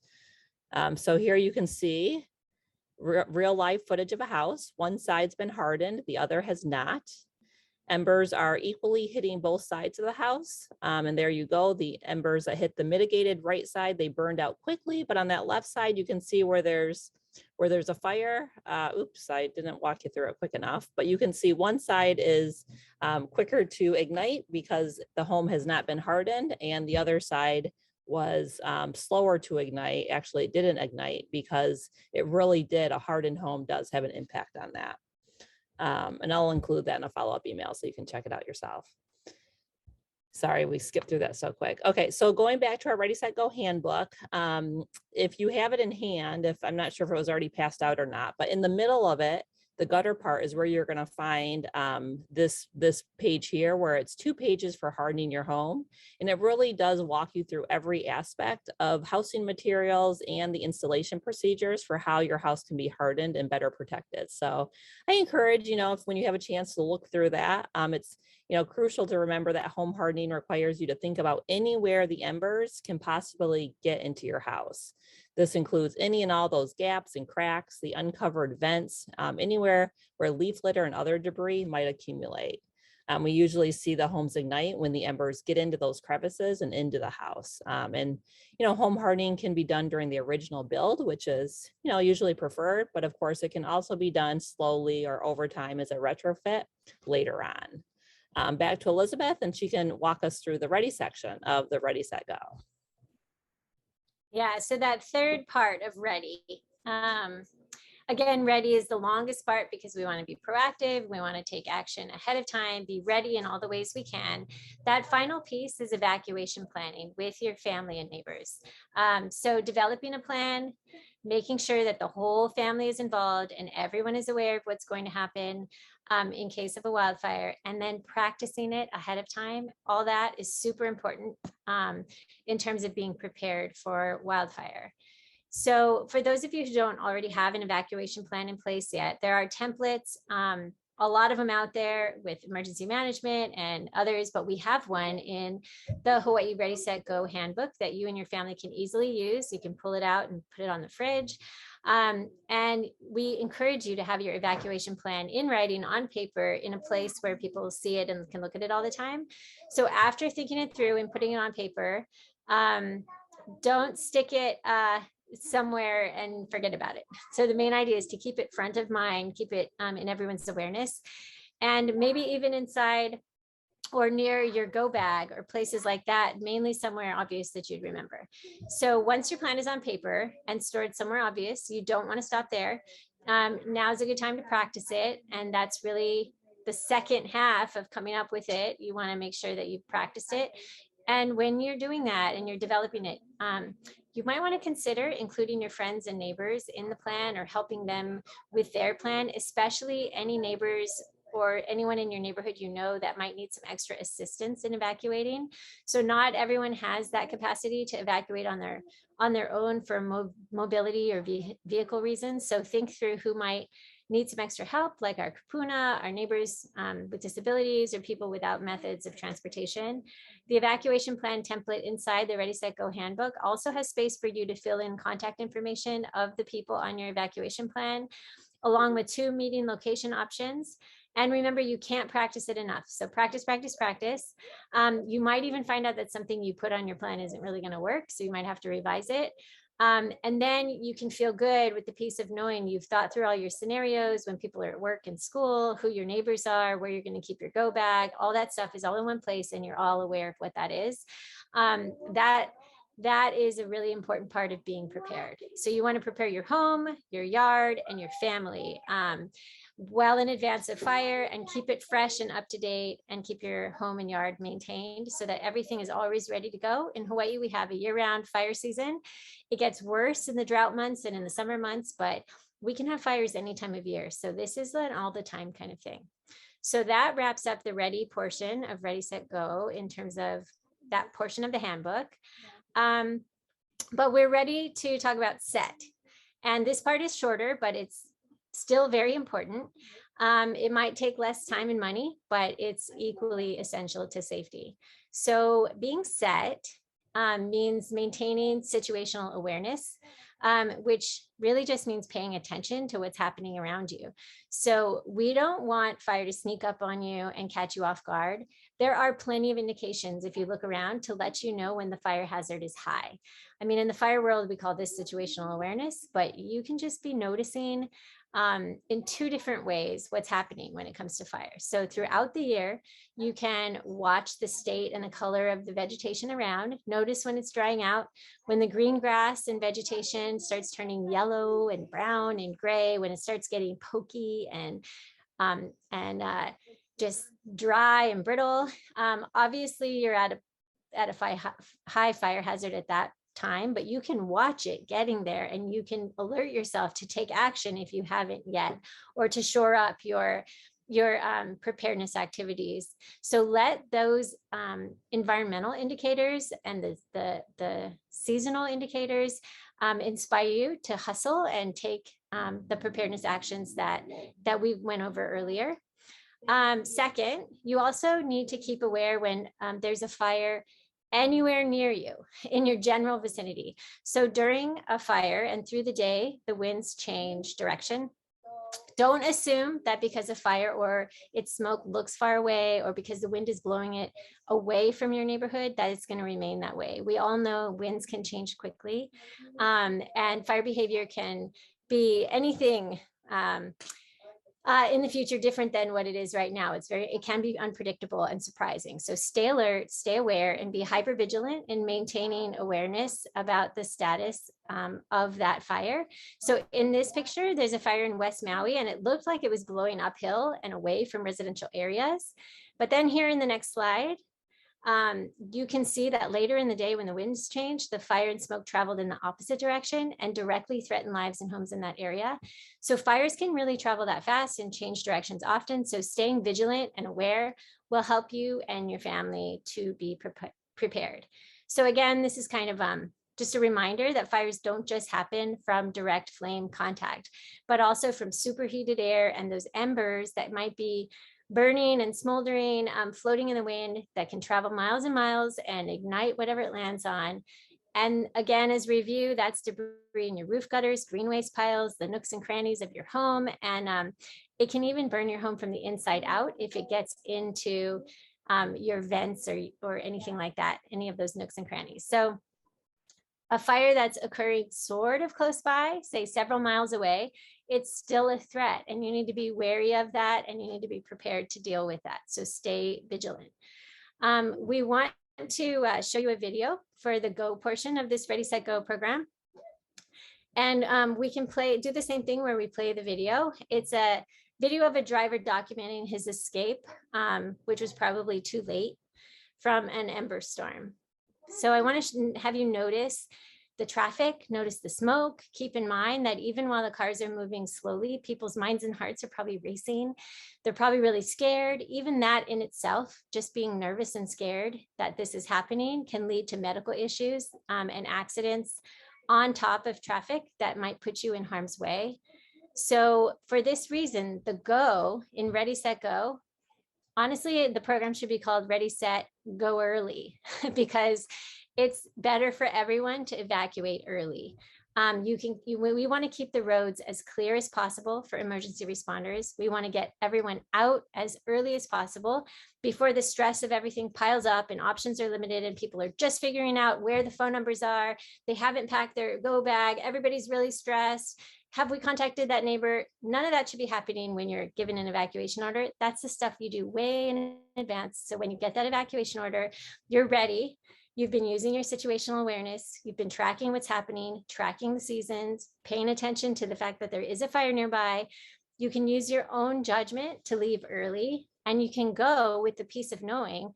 So here you can see real life footage of a house. One side's been hardened, the other has not. Embers are equally hitting both sides of the house. And there you go. The embers that hit the mitigated right side, they burned out quickly. But on that left side, you can see where there's a fire. Oops, I didn't walk you through it quick enough. But you can see one side is quicker to ignite because the home has not been hardened. And the other side was slower to ignite. Actually, it didn't ignite because it really did. A hardened home does have an impact on that. And I'll include that in a follow-up email so you can check it out yourself. Sorry, we skipped through that so quick. Okay, so going back to our Ready, Set, Go handbook, if you have it in hand, if I'm not sure if it was already passed out or not, but in the middle of it, the gutter part is where you're going to find this page here, where it's 2 pages for hardening your home. And it really does walk you through every aspect of housing materials and the installation procedures for how your house can be hardened and better protected. So I encourage, when you have a chance to look through that, it's crucial to remember that home hardening requires you to think about anywhere the embers can possibly get into your house. This includes any and all those gaps and cracks, the uncovered vents, anywhere where leaf litter and other debris might accumulate. We usually see the homes ignite when the embers get into those crevices and into the house. And home hardening can be done during the original build, which is, usually preferred, but of course it can also be done slowly or over time as a retrofit later on. Back to Elizabeth, and she can walk us through the Ready section of the Ready, Set, Go. Yeah, so that third part of Ready, again, Ready is the longest part because we want to be proactive. We want to take action ahead of time, be ready in all the ways we can. That final piece is evacuation planning with your family and neighbors. So developing a plan, making sure that the whole family is involved and everyone is aware of what's going to happen in case of a wildfire, and then practicing it ahead of time. All that is super important in terms of being prepared for wildfire. So for those of you who don't already have an evacuation plan in place yet, there are templates a lot of them out there with emergency management and others, but we have one in the Hawaii Ready, Set, Go handbook that you and your family can easily use. You can pull it out and put it on the fridge. And we encourage you to have your evacuation plan in writing on paper in a place where people see it and can look at it all the time. So after thinking it through and putting it on paper, don't stick it somewhere and forget about it. So the main idea is to keep it front of mind, keep it in everyone's awareness, and maybe even inside or near your go bag or places like that, mainly somewhere obvious that you'd remember. So once your plan is on paper and stored somewhere obvious, you don't want to stop there. Now's a good time to practice it. And that's really the second half of coming up with it. You want to make sure that you've practiced it. And when you're doing that and you're developing it, you might want to consider including your friends and neighbors in the plan or helping them with their plan, especially any neighbors or anyone in your neighborhood you know that might need some extra assistance in evacuating. So not everyone has that capacity to evacuate on their own for mobility or vehicle reasons. So think through who might need some extra help, like our kupuna, our neighbors with disabilities, or people without methods of transportation. The evacuation plan template inside the Ready, Set, Go handbook also has space for you to fill in contact information of the people on your evacuation plan, along with 2 meeting location options. And remember, you can't practice it enough. So practice, practice, practice. You might even find out that something you put on your plan isn't really going to work. So you might have to revise it. And then you can feel good with the peace of knowing you've thought through all your scenarios when people are at work and school, who your neighbors are, where you're going to keep your go bag. All that stuff is all in one place and you're all aware of what that is. That is a really important part of being prepared. So you want to prepare your home, your yard, and your family well in advance of fire, and keep it fresh and up to date, and keep your home and yard maintained so that everything is always ready to go. In Hawaii, we have a year-round fire season. It gets worse in the drought months and in the summer months, but we can have fires any time of year. So this is an all the time kind of thing. So that wraps up the ready portion of Ready, Set, Go in terms of that portion of the handbook. But we're ready to talk about set. And this part is shorter, but it's still very important. It might take less time and money, but it's equally essential to safety. So being set means maintaining situational awareness, which really just means paying attention to what's happening around you. So we don't want fire to sneak up on you and catch you off guard. There are plenty of indications if you look around to let you know when the fire hazard is high. I mean, in the fire world, we call this situational awareness, but you can just be noticing in 2 different ways what's happening when it comes to fire. So throughout the year, you can watch the state and the color of the vegetation around. Notice when it's drying out, when the green grass and vegetation starts turning yellow and brown and gray, when it starts getting pokey and just dry and brittle. Obviously, you're at a high fire hazard at that time, but you can watch it getting there and you can alert yourself to take action if you haven't yet, or to shore up your preparedness activities. So let those environmental indicators and the seasonal indicators inspire you to hustle and take the preparedness actions that we went over earlier. Second, you also need to keep aware when there's a fire anywhere near you in your general vicinity. So during a fire and through the day, the winds change direction. Don't assume that because a fire or its smoke looks far away, or because the wind is blowing it away from your neighborhood, that it's going to remain that way. We all know winds can change quickly, and fire behavior can be anything in the future different than what it is right now. It can be unpredictable and surprising. So stay alert, stay aware, and be hyper vigilant in maintaining awareness about the status of that fire. So in this picture, there's a fire in West Maui, and it looked like it was blowing uphill and away from residential areas. But then here in the next slide, you can see that later in the day when the winds changed, the fire and smoke traveled in the opposite direction and directly threatened lives and homes in that area. So fires can really travel that fast and change directions often. So staying vigilant and aware will help you and your family to be prepared. So again, this is kind of just a reminder that fires don't just happen from direct flame contact, but also from superheated air and those embers that might be burning and smoldering, floating in the wind that can travel miles and miles and ignite whatever it lands on. And again, as review, that's debris in your roof gutters, green waste piles, the nooks and crannies of your home. And it can even burn your home from the inside out if it gets into your vents or anything like that, any of those nooks and crannies. So a fire that's occurring sort of close by, say several miles away, it's still a threat, and you need to be wary of that, and you need to be prepared to deal with that. So stay vigilant. We want to show you a video for the go portion of this Ready, Set, Go program. And we can do the same thing where we play the video. It's a video of a driver documenting his escape, which was probably too late from an ember storm. So I want to have you notice the traffic, notice the smoke. Keep in mind that even while the cars are moving slowly, people's minds and hearts are probably racing. They're probably really scared. Even that in itself, just being nervous and scared that this is happening, can lead to medical issues and accidents on top of traffic that might put you in harm's way. So for this reason, the go in Ready, Set, Go, honestly, the program should be called Ready, Set, Go Early, because it's better for everyone to evacuate early. We want to keep the roads as clear as possible for emergency responders. We want to get everyone out as early as possible before the stress of everything piles up and options are limited and people are just figuring out where the phone numbers are. They haven't packed their go bag. Everybody's really stressed. Have we contacted that neighbor? None of that should be happening when you're given an evacuation order. That's the stuff you do way in advance. So when you get that evacuation order, you're ready. You've been using your situational awareness. You've been tracking what's happening, tracking the seasons, paying attention to the fact that there is a fire nearby. You can use your own judgment to leave early, and you can go with the peace of knowing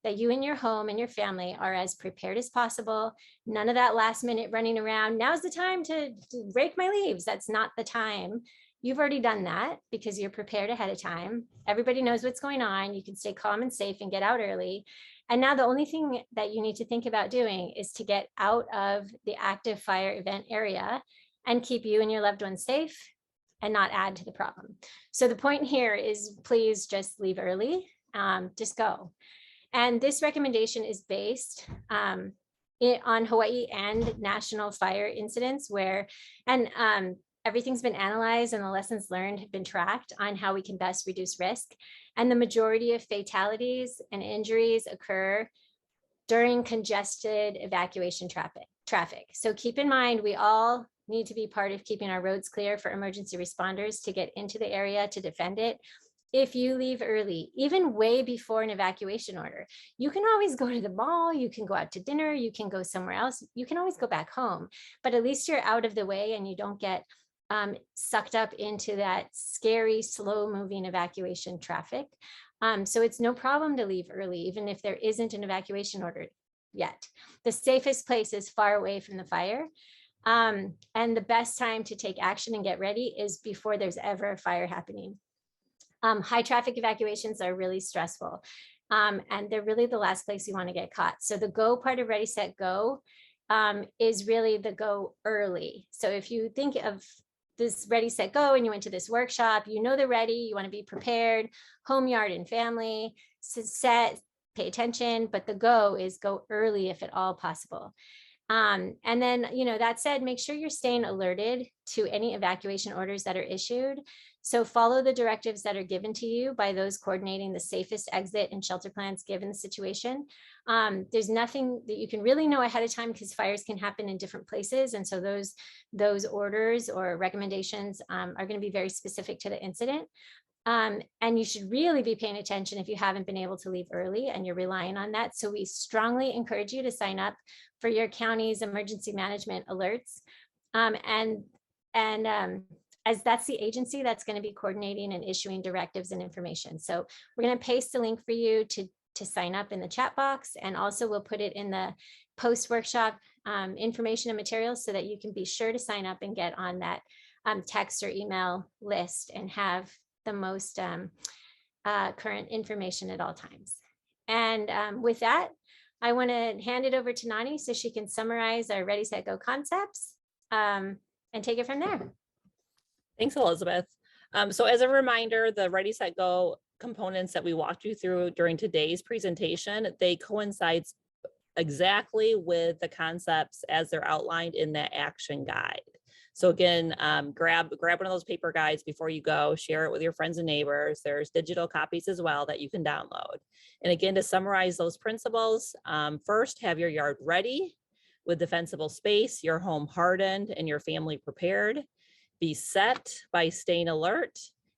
that you and your home and your family are as prepared as possible. None of that last minute running around. Now's the time to rake my leaves. That's not the time. You've already done that because you're prepared ahead of time. Everybody knows what's going on. You can stay calm and safe and get out early. And now the only thing that you need to think about doing is to get out of the active fire event area and keep you and your loved ones safe and not add to the problem. So the point here is, please just leave early, just go. And this recommendation is based on Hawaii and national fire incidents everything's been analyzed and the lessons learned have been tracked on how we can best reduce risk. And the majority of fatalities and injuries occur during congested evacuation traffic. So keep in mind, we all need to be part of keeping our roads clear for emergency responders to get into the area to defend it. If you leave early, even way before an evacuation order, you can always go to the mall, you can go out to dinner, you can go somewhere else, you can always go back home, but at least you're out of the way and you don't get sucked up into that scary, slow moving evacuation traffic. So it's no problem to leave early, even if there isn't an evacuation order yet. The safest place is far away from the fire. And the best time to take action and get ready is before there's ever a fire happening. High traffic evacuations are really stressful. And they're really the last place you want to get caught. So the go part of Ready, Set, Go is really the go early. So if you think of this Ready, Set, Go and you went to this workshop, you know they're ready, you want to be prepared, home, yard, and family, set, pay attention, but the go is go early if at all possible. And then, that said, make sure you're staying alerted to any evacuation orders that are issued. So follow the directives that are given to you by those coordinating the safest exit and shelter plans given the situation. There's nothing that you can really know ahead of time because fires can happen in different places. And so those orders or recommendations are going to be very specific to the incident. And you should really be paying attention if you haven't been able to leave early and you're relying on that. So we strongly encourage you to sign up for your county's emergency management alerts. As that's the agency that's going to be coordinating and issuing directives and information. So we're going to paste the link for you to sign up in the chat box. And also we'll put it in the post-workshop information and materials so that you can be sure to sign up and get on that text or email list and have the most current information at all times. And with that, I want to hand it over to Nani so she can summarize our Ready, Set, Go concepts and take it from there. Thanks, Elizabeth. So as a reminder, the Ready, Set, Go components that we walked you through during today's presentation, they coincide exactly with the concepts as they're outlined in that action guide. So again, grab one of those paper guides before you go, share it with your friends and neighbors. There's digital copies as well that you can download. And again, to summarize those principles, first, have your yard ready with defensible space, your home hardened, and your family prepared. Be set by staying alert,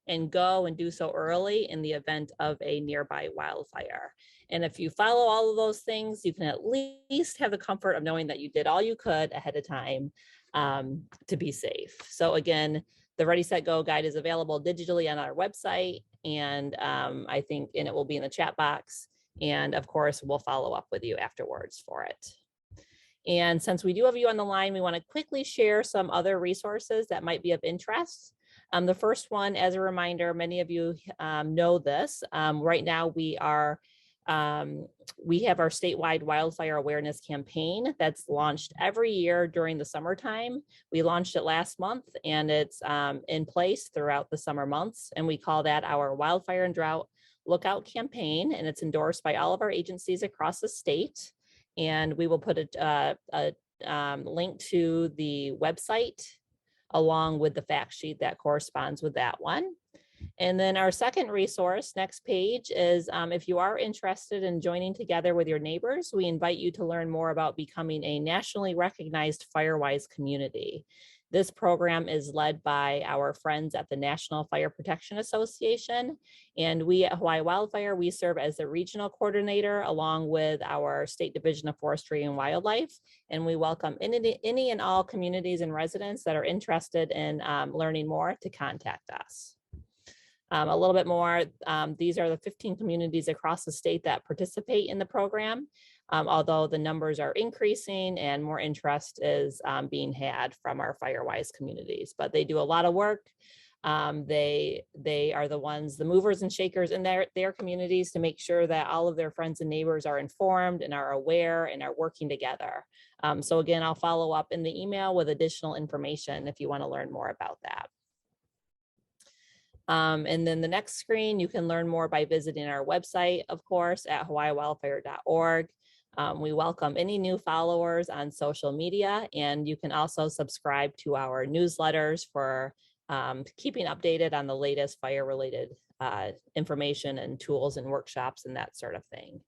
and go and do so early in the event of a nearby wildfire. And if you follow all of those things, you can at least have the comfort of knowing that you did all you could ahead of time to be safe. So again, the Ready, Set, Go guide is available digitally on our website, and I think it will be in the chat box. And of course, we'll follow up with you afterwards for it. And since we do have you on the line, we want to quickly share some other resources that might be of interest. The first one, as a reminder, many of you know this. Right now, we have our statewide wildfire awareness campaign that's launched every year during the summertime. We launched it last month, and it's in place throughout the summer months. And we call that our Wildfire and Drought Lookout campaign, and it's endorsed by all of our agencies across the state. And we will put a link to the website along with the fact sheet that corresponds with that one. And then our second resource, next page, is if you are interested in joining together with your neighbors, we invite you to learn more about becoming a nationally recognized FireWise community. This program is led by our friends at the National Fire Protection Association. And we at Hawaii Wildfire, we serve as the regional coordinator along with our State Division of Forestry and Wildlife. And we welcome any and all communities and residents that are interested in learning more to contact us. A little bit more, these are the 15 communities across the state that participate in the program, although the numbers are increasing and more interest is being had from our FireWise communities. But they do a lot of work. They are the ones, the movers and shakers in their communities to make sure that all of their friends and neighbors are informed and are aware and are working together. So again, I'll follow up in the email with additional information if you want to learn more about that. And then the next screen, you can learn more by visiting our website, of course, at hawaiiwildfire.org. We welcome any new followers on social media, and you can also subscribe to our newsletters for keeping updated on the latest fire-related information and tools and workshops and that sort of thing.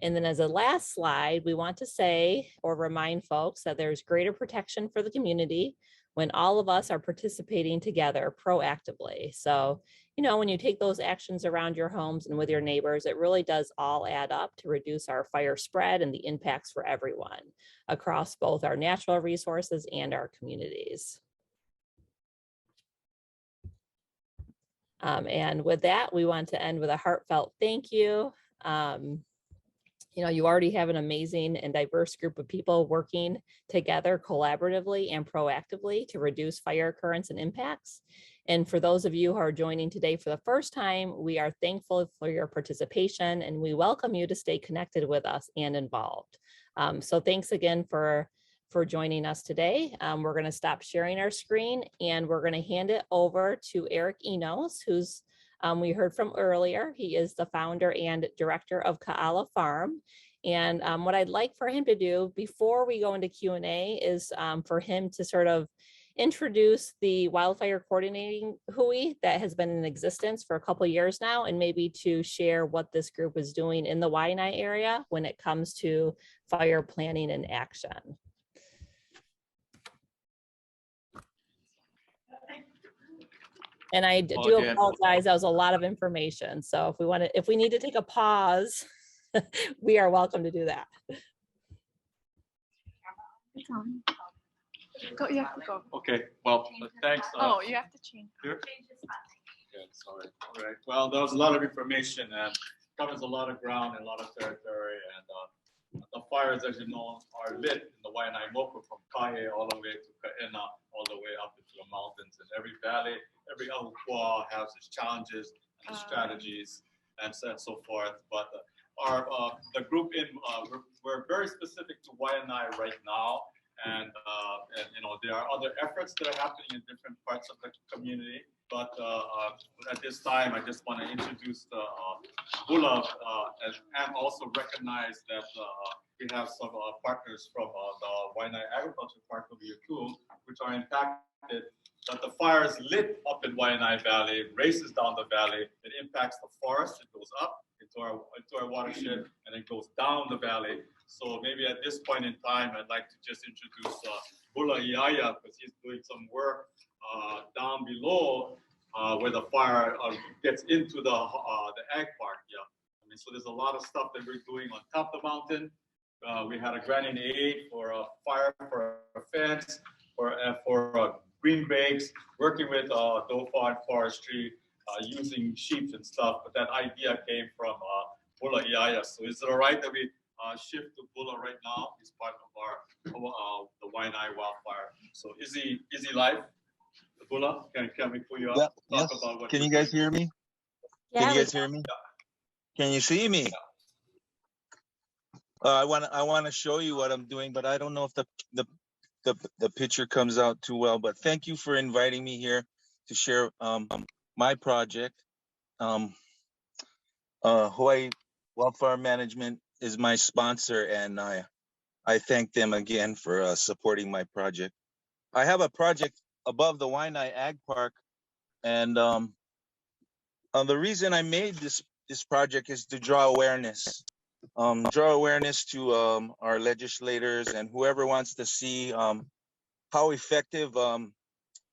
And then as a last slide, we want to say or remind folks that there's greater protection for the community when all of us are participating together proactively. So, you know, when you take those actions around your homes and with your neighbors, it really does all add up to reduce our fire spread and the impacts for everyone across both our natural resources and our communities. And with that, we want to end with a heartfelt thank you. You know, you already have an amazing and diverse group of people working together collaboratively and proactively to reduce fire occurrence and impacts. And for those of you who are joining today for the first time, we are thankful for your participation and we welcome you to stay connected with us and involved. So thanks again for joining us today. We're going to stop sharing our screen and we're going to hand it over to Eric Enos, who's we heard from earlier. He is the founder and director of Ka'ala Farm. And what I'd like for him to do before we go into Q&A is for him to sort of introduce the wildfire coordinating hui that has been in existence for a couple of years now, and maybe to share what this group is doing in the Waiʻanae area when it comes to fire planning and action. And I do apologize, that was a lot of information. So if we need to take a pause, we are welcome to do that. Go, you have to go. Okay, well, thanks. Oh, you have to change. Here? Yeah, sorry. All right. Well, there was a lot of information and covers a lot of ground and a lot of territory. And the fires, as you know, are lit in the Waiʻanae Moku from Kahe all the way to Ka'ena, all the way up into the mountains. And every valley, every ahukua has its challenges and its strategies and so forth. But the group we're very specific to Waiʻanae right now, and you know, there are other efforts that are happening in different parts of the community. But at this time, I just want to introduce the Bula and also recognize that we have some partners from the Waiʻanae Agriculture Park of Iakul, which are impacted. That the fires lit up in Waiʻanae Valley, races down the valley, it impacts the forest, it goes up into our watershed, and it goes down the valley. So maybe at this point in time, I'd like to just introduce Bula Iaya, because he's doing some work down below where the fire gets into the ag park. Yeah, I mean, so there's a lot of stuff that we're doing on top of the mountain. We had a grant in aid for a fire, for a fence, for green bakes, working with Dauphin Forestry, using sheep and stuff. But that idea came from Bula Iaya. So is it all right that we shift to Bula right now? He's part of our the Waiʻanae Wildfire. So Izzy Life, Bula, can we pull you up? Yeah, Talk yes. about what Can you're you guys doing. hear me? Yeah, Can you we guys hear me? Can you see me? I want to show you what I'm doing, but I don't know if the picture comes out too well. But thank you for inviting me here to share my project. Hawaii Wildfire Management is my sponsor, and I thank them again for supporting my project. I have a project above the Waiʻanae Ag Park, and the reason I made this project is to draw awareness. Draw awareness to our legislators and whoever wants to see how effective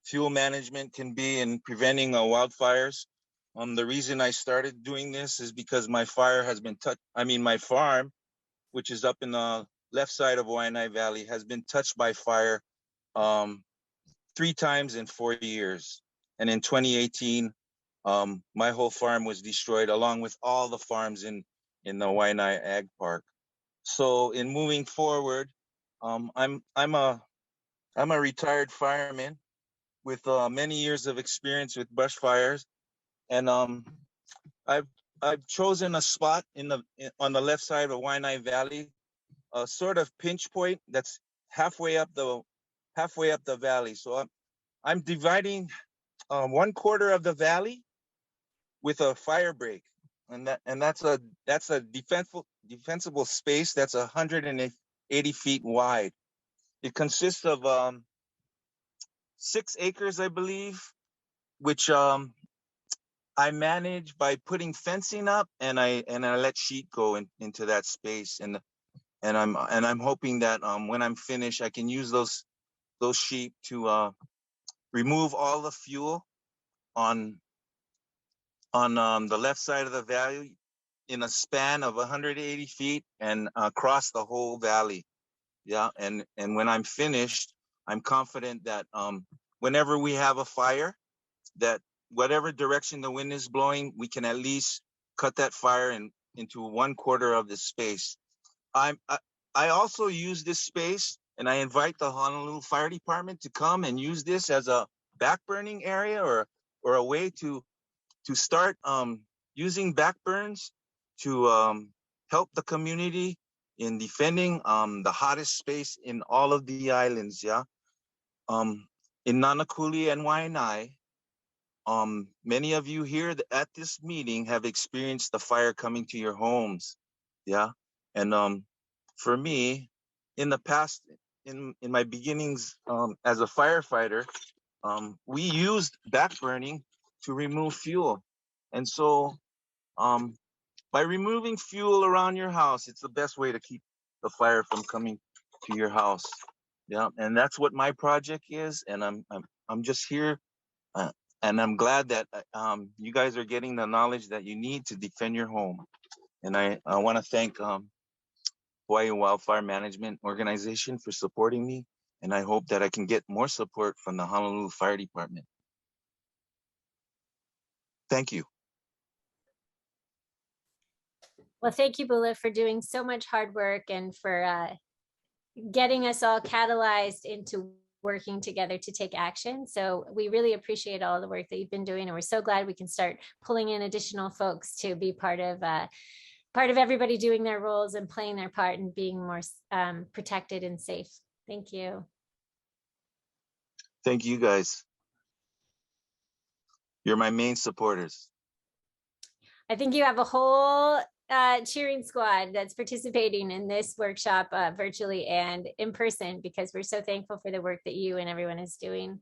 fuel management can be in preventing wildfires. The reason I started doing this is because my fire has been my farm, which is up in the left side of Waiʻanae Valley, has been touched by fire 3 times in 4 years. And in 2018, my whole farm was destroyed along with all the farms in the Waiʻanae Ag Park. So in moving forward, I'm a retired fireman with many years of experience with brush fires, and I've chosen a spot on the left side of Waiʻanae Valley, a sort of pinch point that's halfway up the valley. So I'm dividing 1/4 of the valley with a fire break, and that's a defensible space that's 180 feet wide. It consists of 6 acres, I believe, which I manage by putting fencing up, and I let sheep go into that space, and I'm hoping that when I'm finished, I can use those sheep to remove all the fuel on the left side of the valley in a span of 180 feet and across the whole valley. Yeah, and when I'm finished, I'm confident that whenever we have a fire, that whatever direction the wind is blowing, we can at least cut that fire into 1/4 of the space. I also use this space, and I invite the Honolulu Fire Department to come and use this as a backburning area or a way to start using backburns to help the community in defending the hottest space in all of the islands. Yeah, in Nanakuli and Waiʻanae, many of you here at this meeting have experienced the fire coming to your homes. Yeah, and for me, in the past, in my beginnings as a firefighter, we used backburning to remove fuel. And so by removing fuel around your house, it's the best way to keep the fire from coming to your house. Yeah, and that's what my project is. And I'm just here, and I'm glad that you guys are getting the knowledge that you need to defend your home. And I want to thank Hawaii Wildfire Management Organization for supporting me. And I hope that I can get more support from the Honolulu Fire Department. Thank you. Well, thank you, Bula, for doing so much hard work and for getting us all catalyzed into working together to take action. So we really appreciate all the work that you've been doing, and we're so glad we can start pulling in additional folks to be part of part of everybody doing their roles and playing their part and being more protected and safe. Thank you. Thank you guys. You're my main supporters. I think you have a whole cheering squad that's participating in this workshop virtually and in person, because we're so thankful for the work that you and everyone is doing.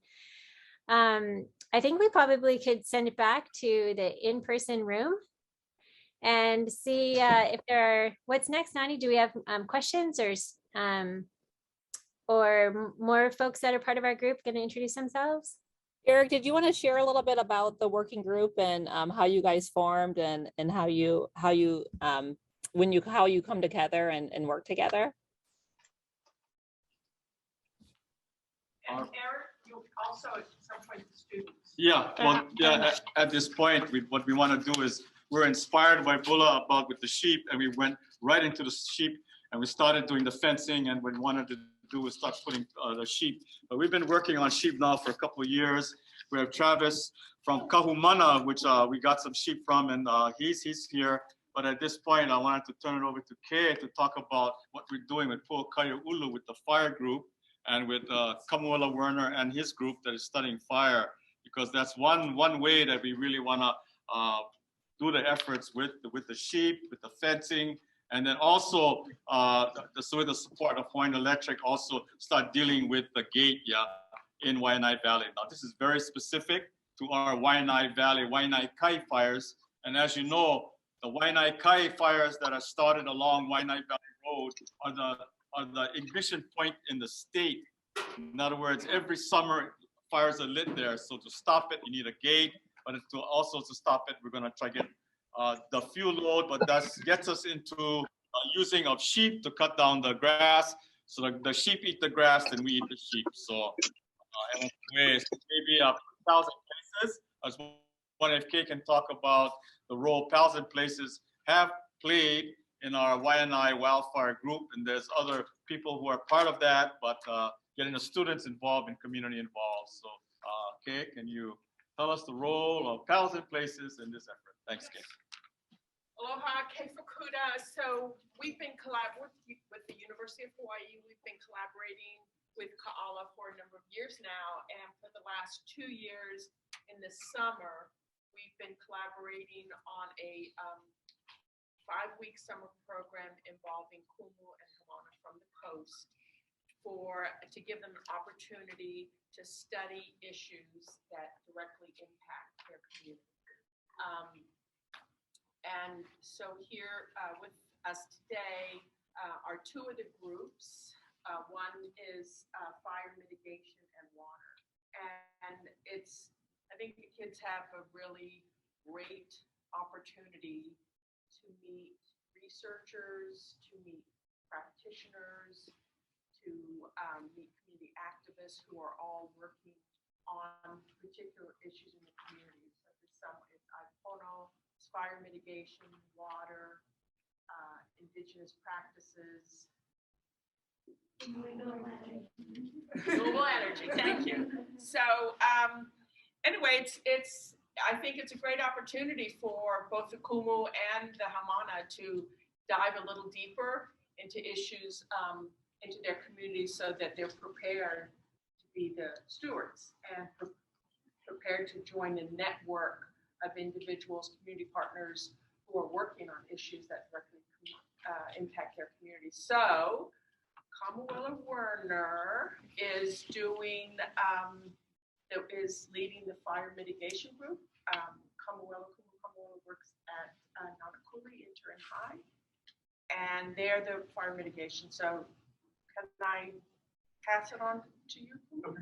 I think we probably could send it back to the in-person room and see if there are, what's next, Nani? Do we have questions or more folks that are part of our group going to introduce themselves? Eric, did you want to share a little bit about the working group and how you guys formed and how you come together and work together? And Eric, you also at some point the students. Yeah, well, yeah. At this point, what we want to do is we're inspired by Bula about with the sheep, and we went right into the sheep, and we started doing the fencing, and what we wanted to do was start putting the sheep. But we've been working on sheep now for a couple of years. We have Travis from Kahumana, which we got some sheep from, and he's here. But at this point, I wanted to turn it over to Kay to talk about what we're doing with Pu'akaya Ulu with the fire group and with Kamuela Werner and his group that is studying fire, because that's one way that we really want to do the efforts with the sheep, with the fencing, and then also with the support of Hawaiian Electric, also start dealing with the gate in Waiʻanae Valley. Now, this is very specific to our Waiʻanae Valley, Waiʻanae Kai fires. And as you know, the Waiʻanae Kai fires that are started along Waiʻanae Valley Road are the ignition point in the state. In other words, every summer fires are lit there. So to stop it, you need a gate, but to stop it, we're gonna try to get the fuel load, but that gets us into using of sheep to cut down the grass. So the sheep eat the grass and we eat the sheep. So anyways, maybe 1,000 places. I was wondering if Kay can talk about the role 1,000 places have played in our Waiʻanae Wildfire group, and there's other people who are part of that, but getting the students involved and community involved. So Kay, can you tell us the role of 1,000 places in this effort? Thanks, Kay. Aloha, Kay Fukuda. So we've been collaborating with the University of Hawaii. We've been collaborating with Ka'ala for a number of years now. And for the last 2 years in the summer, we've been collaborating on a 5-week summer program involving Kumu and Hamana from the coast to give them an opportunity to study issues that directly impact their community. And so here with us today are 2 of the groups. One is fire mitigation and water. And I think the kids have a really great opportunity to meet researchers, to meet practitioners, to meet community activists who are all working on particular issues in the community. So this summer it's Aipono, it's fire mitigation, water, indigenous practices. Renewable energy, thank you. So anyway, I think it's a great opportunity for both the Kumu and the Hamana to dive a little deeper into issues into their communities so that they're prepared to be the stewards and prepared to join a network of individuals, community partners who are working on issues that directly impact their communities. So Kamuela Werner is leading the fire mitigation group. Kamuela works at Nanakuli Intern High, and they're the fire mitigation. So can I pass it on to you, Kumu?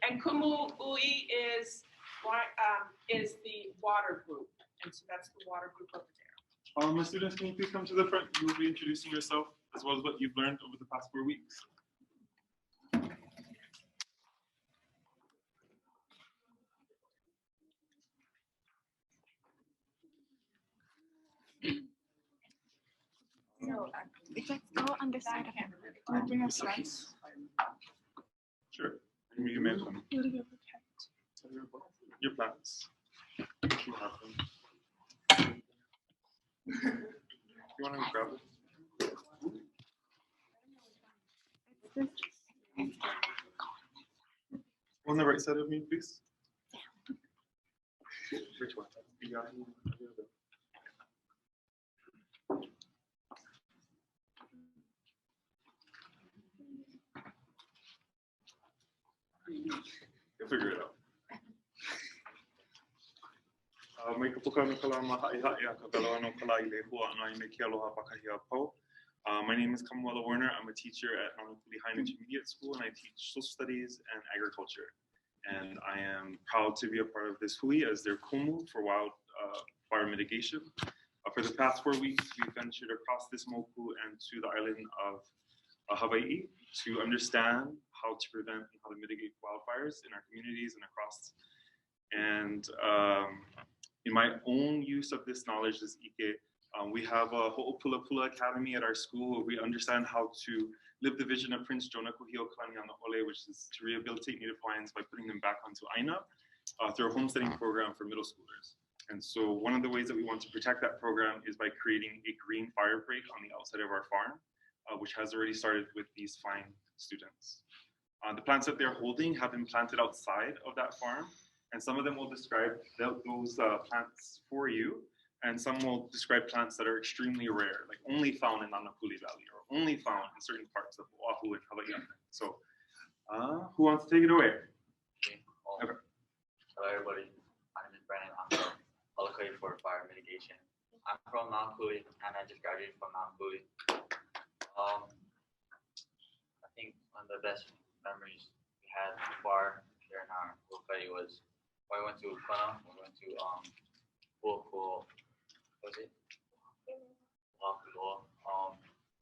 And Kumu Ui is the water group, and so that's the water group over there. My students, can you please come to the front? You will be introducing yourself as well as what you've learned over the past 4 weeks. So if I go on the side of him, do you bring us slides? Sure. You may come. What do you protect? Your plants. You have them. You want to grab it? On the right side of me, please. Which one? Yeah. You'll figure it out. Mai ka puka no kala mahaiha'i a ka kalawa no kala I le hua ana I me ke aloha pakahia pau. My name is Kamuela Werner. I'm a teacher at Nanakuli High Intermediate School, and I teach social studies and agriculture. And I am proud to be a part of this hui as their kumu for wildfire mitigation. For the past 4 weeks, we've ventured across this moku and to the island of Hawaii to understand how to prevent and how to mitigate wildfires in our communities and across. And in my own use of this knowledge, this ike, we have a Ho'opulapula Academy at our school where we understand how to live the vision of Prince Jonah Kuhi'okalani on the Ole, which is to rehabilitate Native Hawaiians by putting them back onto Aina through a homesteading program for middle schoolers. And so one of the ways that we want to protect that program is by creating a green fire break on the outside of our farm, which has already started with these fine students. The plants that they're holding have been planted outside of that farm, and some of them will describe those plants for you, and some will describe plants that are extremely rare, like only found in Nanakuli Valley, or only found in certain parts of Oahu and Hawaii. So, who wants to take it away? Okay. Hello everybody, my name is Brandon. I'm from Olakoi for fire mitigation. I'm from Nanakuli and I just graduated from Nanakuli. I think one of the best memories we had so far here in our Olakoi was when we went to Kona, we went to what was it?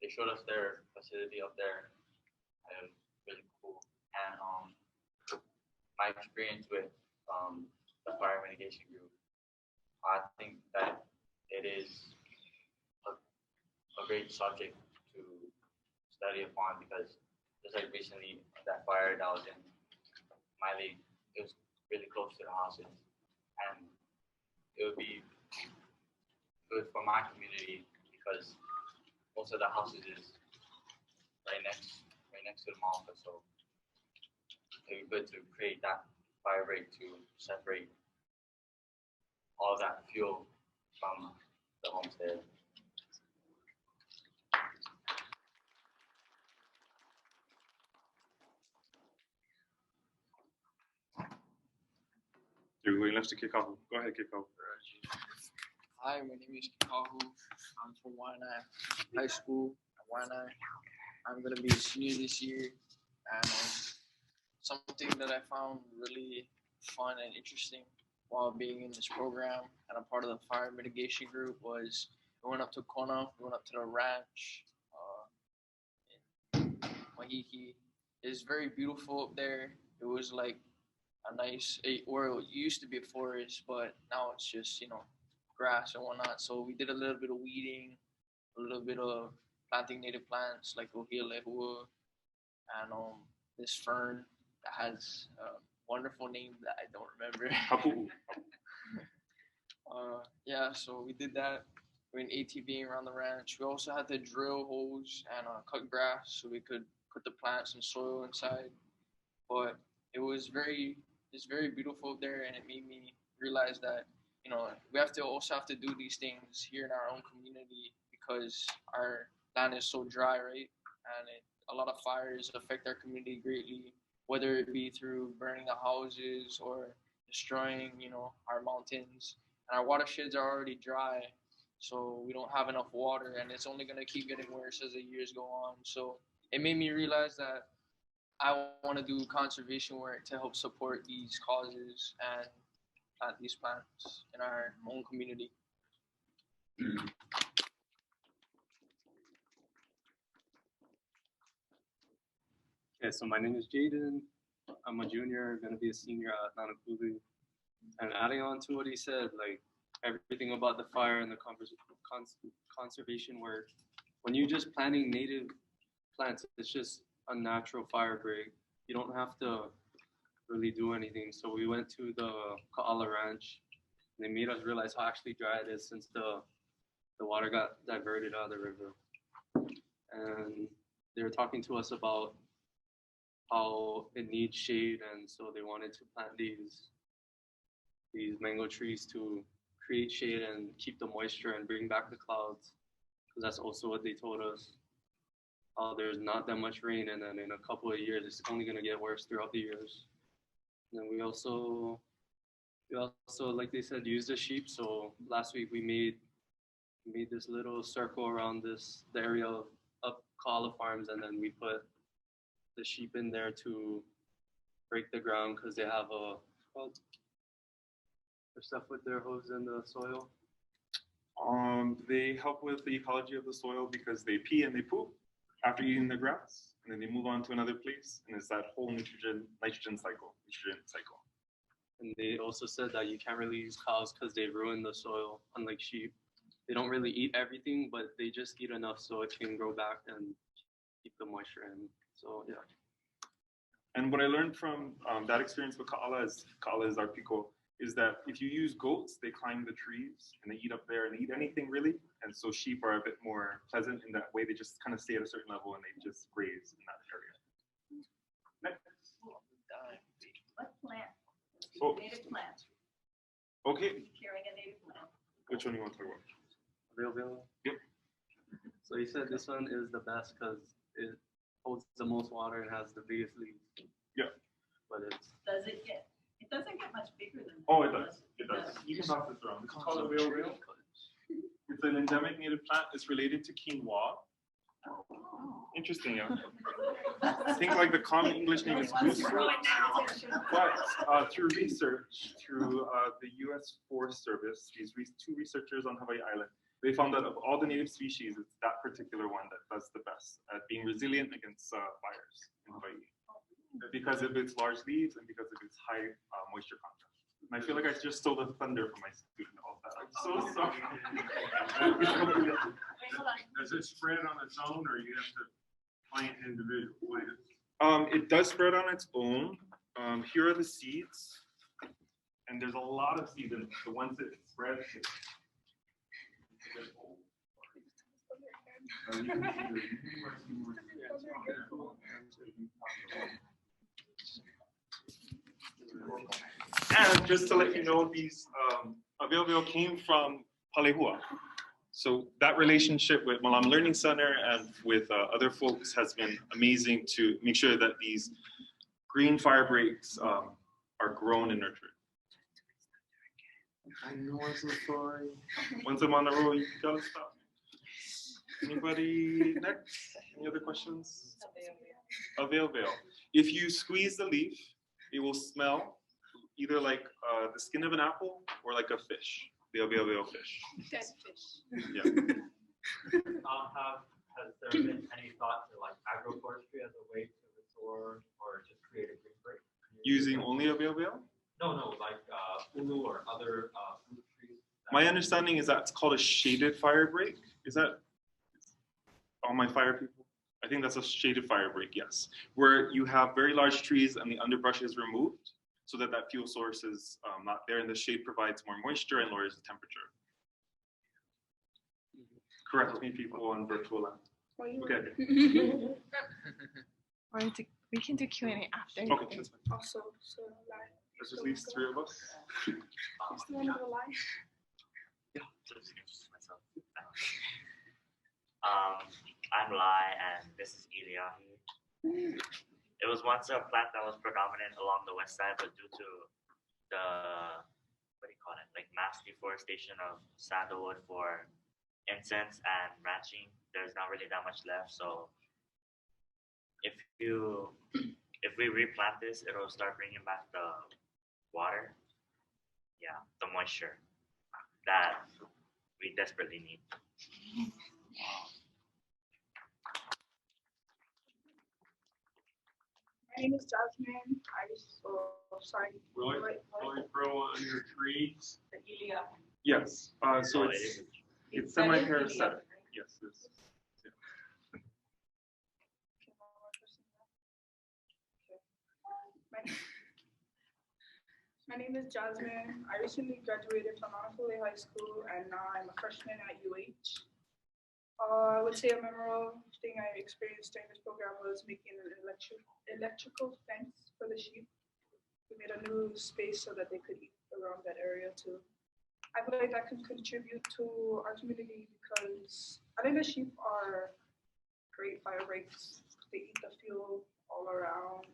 They showed us their facility up there. It was really cool. And my experience with the fire mitigation group, I think that it is a great subject to study upon because just like recently that fire that was in my league, it was really close to the houses, and it would be good for my community because most of the houses is right next to the mall, so it would be good to create that fire break to separate all that fuel from the homestead. You're going left to Kikahu. Go ahead, Kikahu. Hi, my name is Kikahu. I'm from Waiʻanae High School at Waiʻanae. I'm going to be a senior this year, and something that I found really fun and interesting while being in this program and a part of the fire mitigation group was we went up to Kona, we went up to the ranch in Mahiki. It's very beautiful up there. It was like a nice, or it used to be a forest, but now it's just, grass and whatnot. So we did a little bit of weeding, a little bit of planting native plants like ohia lehua and this fern that has a wonderful name that I don't remember. Yeah, so we did that. We went ATVing around the ranch. We also had to drill holes and cut grass so we could put the plants and soil inside. But it's very beautiful there, and it made me realize that we also have to do these things here in our own community because our land is so dry, right? And a lot of fires affect our community greatly, whether it be through burning the houses or destroying, our mountains. And our watersheds are already dry, so we don't have enough water, and it's only going to keep getting worse as the years go on. So it made me realize that I want to do conservation work to help support these causes and plant these plants in our own community. Okay, so my name is Jaden. I'm a junior, going to be a senior at Nanakuli. And adding on to what he said, like everything about the fire and the conservation work, when you're just planting native plants, it's just a natural fire break. You don't have to really do anything. So we went to the Ka'ala Ranch, and they made us realize how actually dry it is since the the water got diverted out of the river. And they were talking to us about how it needs shade, and so they wanted to plant these mango trees to create shade and keep the moisture and bring back the clouds, because that's also what they told us. There's not that much rain, and then in a couple of years it's only going to get worse throughout the years. And then we also like they said, use the sheep. So last week we made this little circle around the area of koala farms, and then we put the sheep in there to break the ground, because they have their stuff with their hooves in the soil. They help with the ecology of the soil because they pee and they poop after eating the grass, and then they move on to another place, and it's that whole nitrogen cycle. And they also said that you can't really use cows because they ruin the soil, unlike sheep. They don't really eat everything, but they just eat enough so it can grow back and keep the moisture in. So yeah. And what I learned from that experience with Kaala is our pico, is that if you use goats, they climb the trees and they eat up there and they eat anything really. And so sheep are a bit more pleasant in that way. They just kind of stay at a certain level and they just graze in that area. Next. What plant? Oh. Native plant. Okay. Carrying a native plant. Which one do you want to talk about? Available. Yep. So he said this one is the best because it holds the most water and has the biggest leaves. Yeah. But it doesn't get much bigger than that. Oh, it does. It does. You can pass this around. It's called a whale. It's an endemic native plant. It's related to quinoa. Interesting, yeah. I think like the common English name is goose fruit, but through research, through the U.S. Forest Service, these two researchers on Hawaii Island, they found that of all the native species, it's that particular one that does the best at being resilient against fires in Hawaii, because of its large leaves and because of its high moisture content. And I feel like I just stole the thunder from my student all that. I'm so sorry. Does it spread on its own, or you have to plant individual plants? It does spread on its own. Here are the seeds, and there's a lot of seeds in the ones that spread. And just to let you know, these Aviovio came from Palehua. So that relationship with Malam Learning Center and with other folks has been amazing to make sure that these green fire breaks are grown and nurtured. I know, I'm so sorry. Once I'm on the road, you gotta stop. Anybody next? Any other questions? Avail. If you squeeze the leaf, it will smell either like the skin of an apple or like a fish. The avail fish. Dead fish. Yeah. Has there been any thought to like agroforestry as a way to restore or just create a green break? Using only avail? No, like ulu or other fruit trees. My understanding is that it's called a shaded fire break. Is that all my fire people? I think that's a shaded fire break, yes. Where you have very large trees and the underbrush is removed so that fuel source is not there, and the shade provides more moisture and lowers the temperature. Correct me, people on virtual land. Okay. We can do Q&A after. Okay, that's fine. Also, so like. There's at least 3 of us. Yeah. I'm Lai, and this is Iliahi. It was once a plant that was predominant along the west side, but due to the, like mass deforestation of sandalwood for incense and ranching, there's not really that much left. So if we replant this, it'll start bringing back the water, the moisture that we desperately need. My name is Jasmine. Sorry. Will it grow on your trees? Yes. So it's semi-parasitic. Yes. My name is Jasmine. I recently graduated from Nanakule High School and now I'm a freshman at UH. I would say a memorable thing I experienced during this program was making an electrical fence for the sheep. We made a new space so that they could eat around that area too. I feel like that can contribute to our community because I think the sheep are great fire breaks. They eat the fuel all around.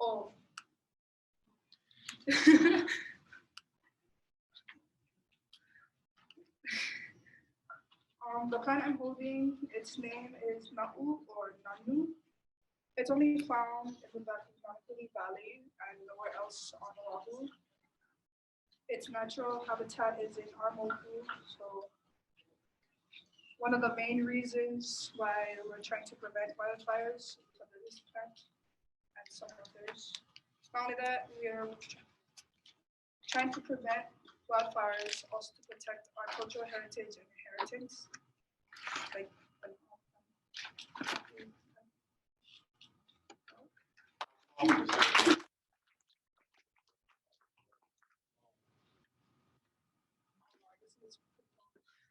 Oh. The plant I'm holding, its name is Na'u or Nanu. It's only found in the back of Nanakuli Valley and nowhere else on Oahu. Its natural habitat is in Armoku, so one of the main reasons why we're trying to prevent wildfires because of this plant and some others. Not only that, we are trying to prevent wildfires, also to protect our cultural heritage and inheritance. Like,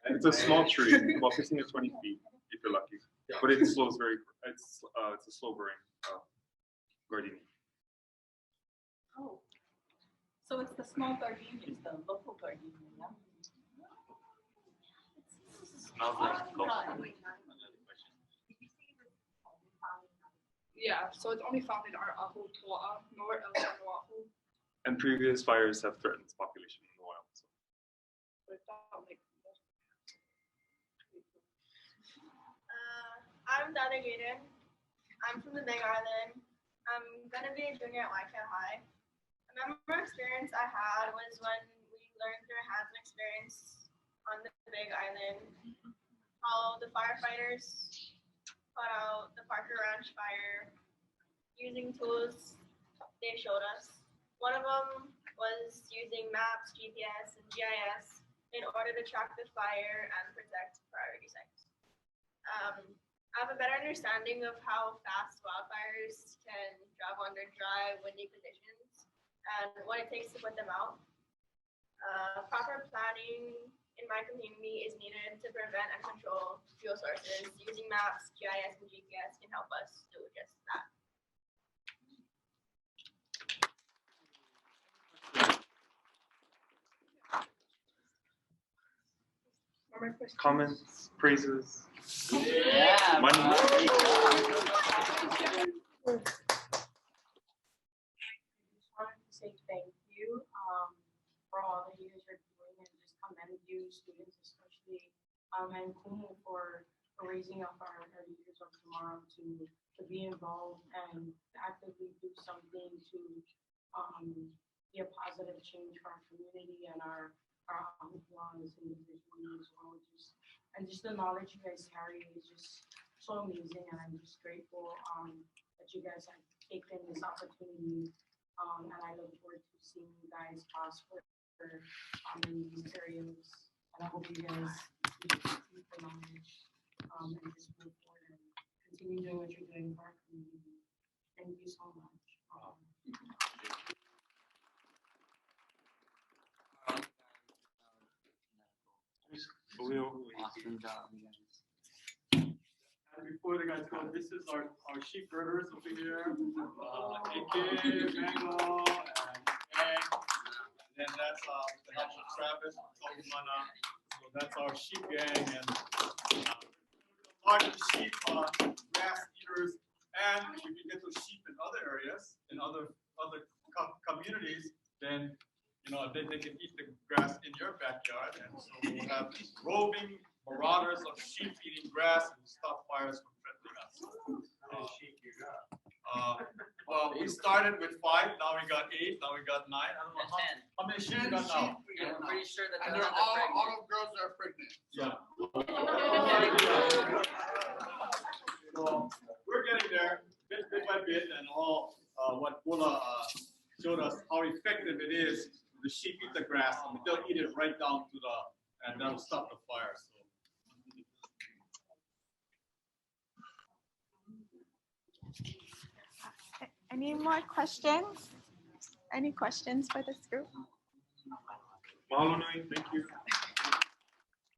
It's a small tree, about 15 to 20 feet, if you're lucky. But it slows it's a slow growing gardenia. Oh, so it's the small gardenias, the local gardenia, yeah? Smells like coconut. yeah, so it's only found in our Ahu Toa, nowhere else on Oahu. And previous fires have threatened its population in the wild. So. I'm Dada Gaden. I'm from the Big Island. I'm gonna be a junior at Waiʻanae High. A memorable experience I had was when we learned through hands-on experience on the Big Island how the firefighters put out the Parker Ranch fire using tools they showed us. One of them was using maps, GPS, and GIS in order to track the fire and protect priority sites. I have a better understanding of how fast wildfires can travel under dry, windy conditions and what it takes to put them out. Proper planning in my community is needed to prevent and control fuel sources. Using maps, GIS, and GPS can help us do just that. Comments, praises. Yeah. Money. I just wanted to say thank you for all that you guys are doing and just commend you students especially and Kumu for raising up our leaders of tomorrow to be involved and actively do something to be a positive change for our community and our laws and individuals as well. Just the knowledge you guys carry is just so amazing, and I'm just grateful that you guys have taken this opportunity, and I look forward to seeing you guys prosper in these areas, and I hope you guys keep the knowledge and just move forward and continue doing what you're doing for our community. Thank you so much. Awesome job, you guys. And before the guys go, this is our sheep herders over here, AK, Mango, and then that's with the help of Travis, so that's our sheep gang, and part of the sheep grass eaters, and if you get those sheep in other areas, in other communities, then they can eat the grass in your backyard, and so we'll have roving marauders of sheep eating grass and stop fires from threatening us. How many sheep you got? Well, we started with 5, now we got 8, now we got 9. I don't know how many sheep we got now. I'm pretty sure that And they're all girls are pregnant. Yeah. So we're getting there bit by bit, and all what Bula showed us how effective it is. The sheep eat the grass, and they'll eat it right down to and that'll stop the fire. So. Any more questions? Any questions for this group? Mahalo nui, thank you.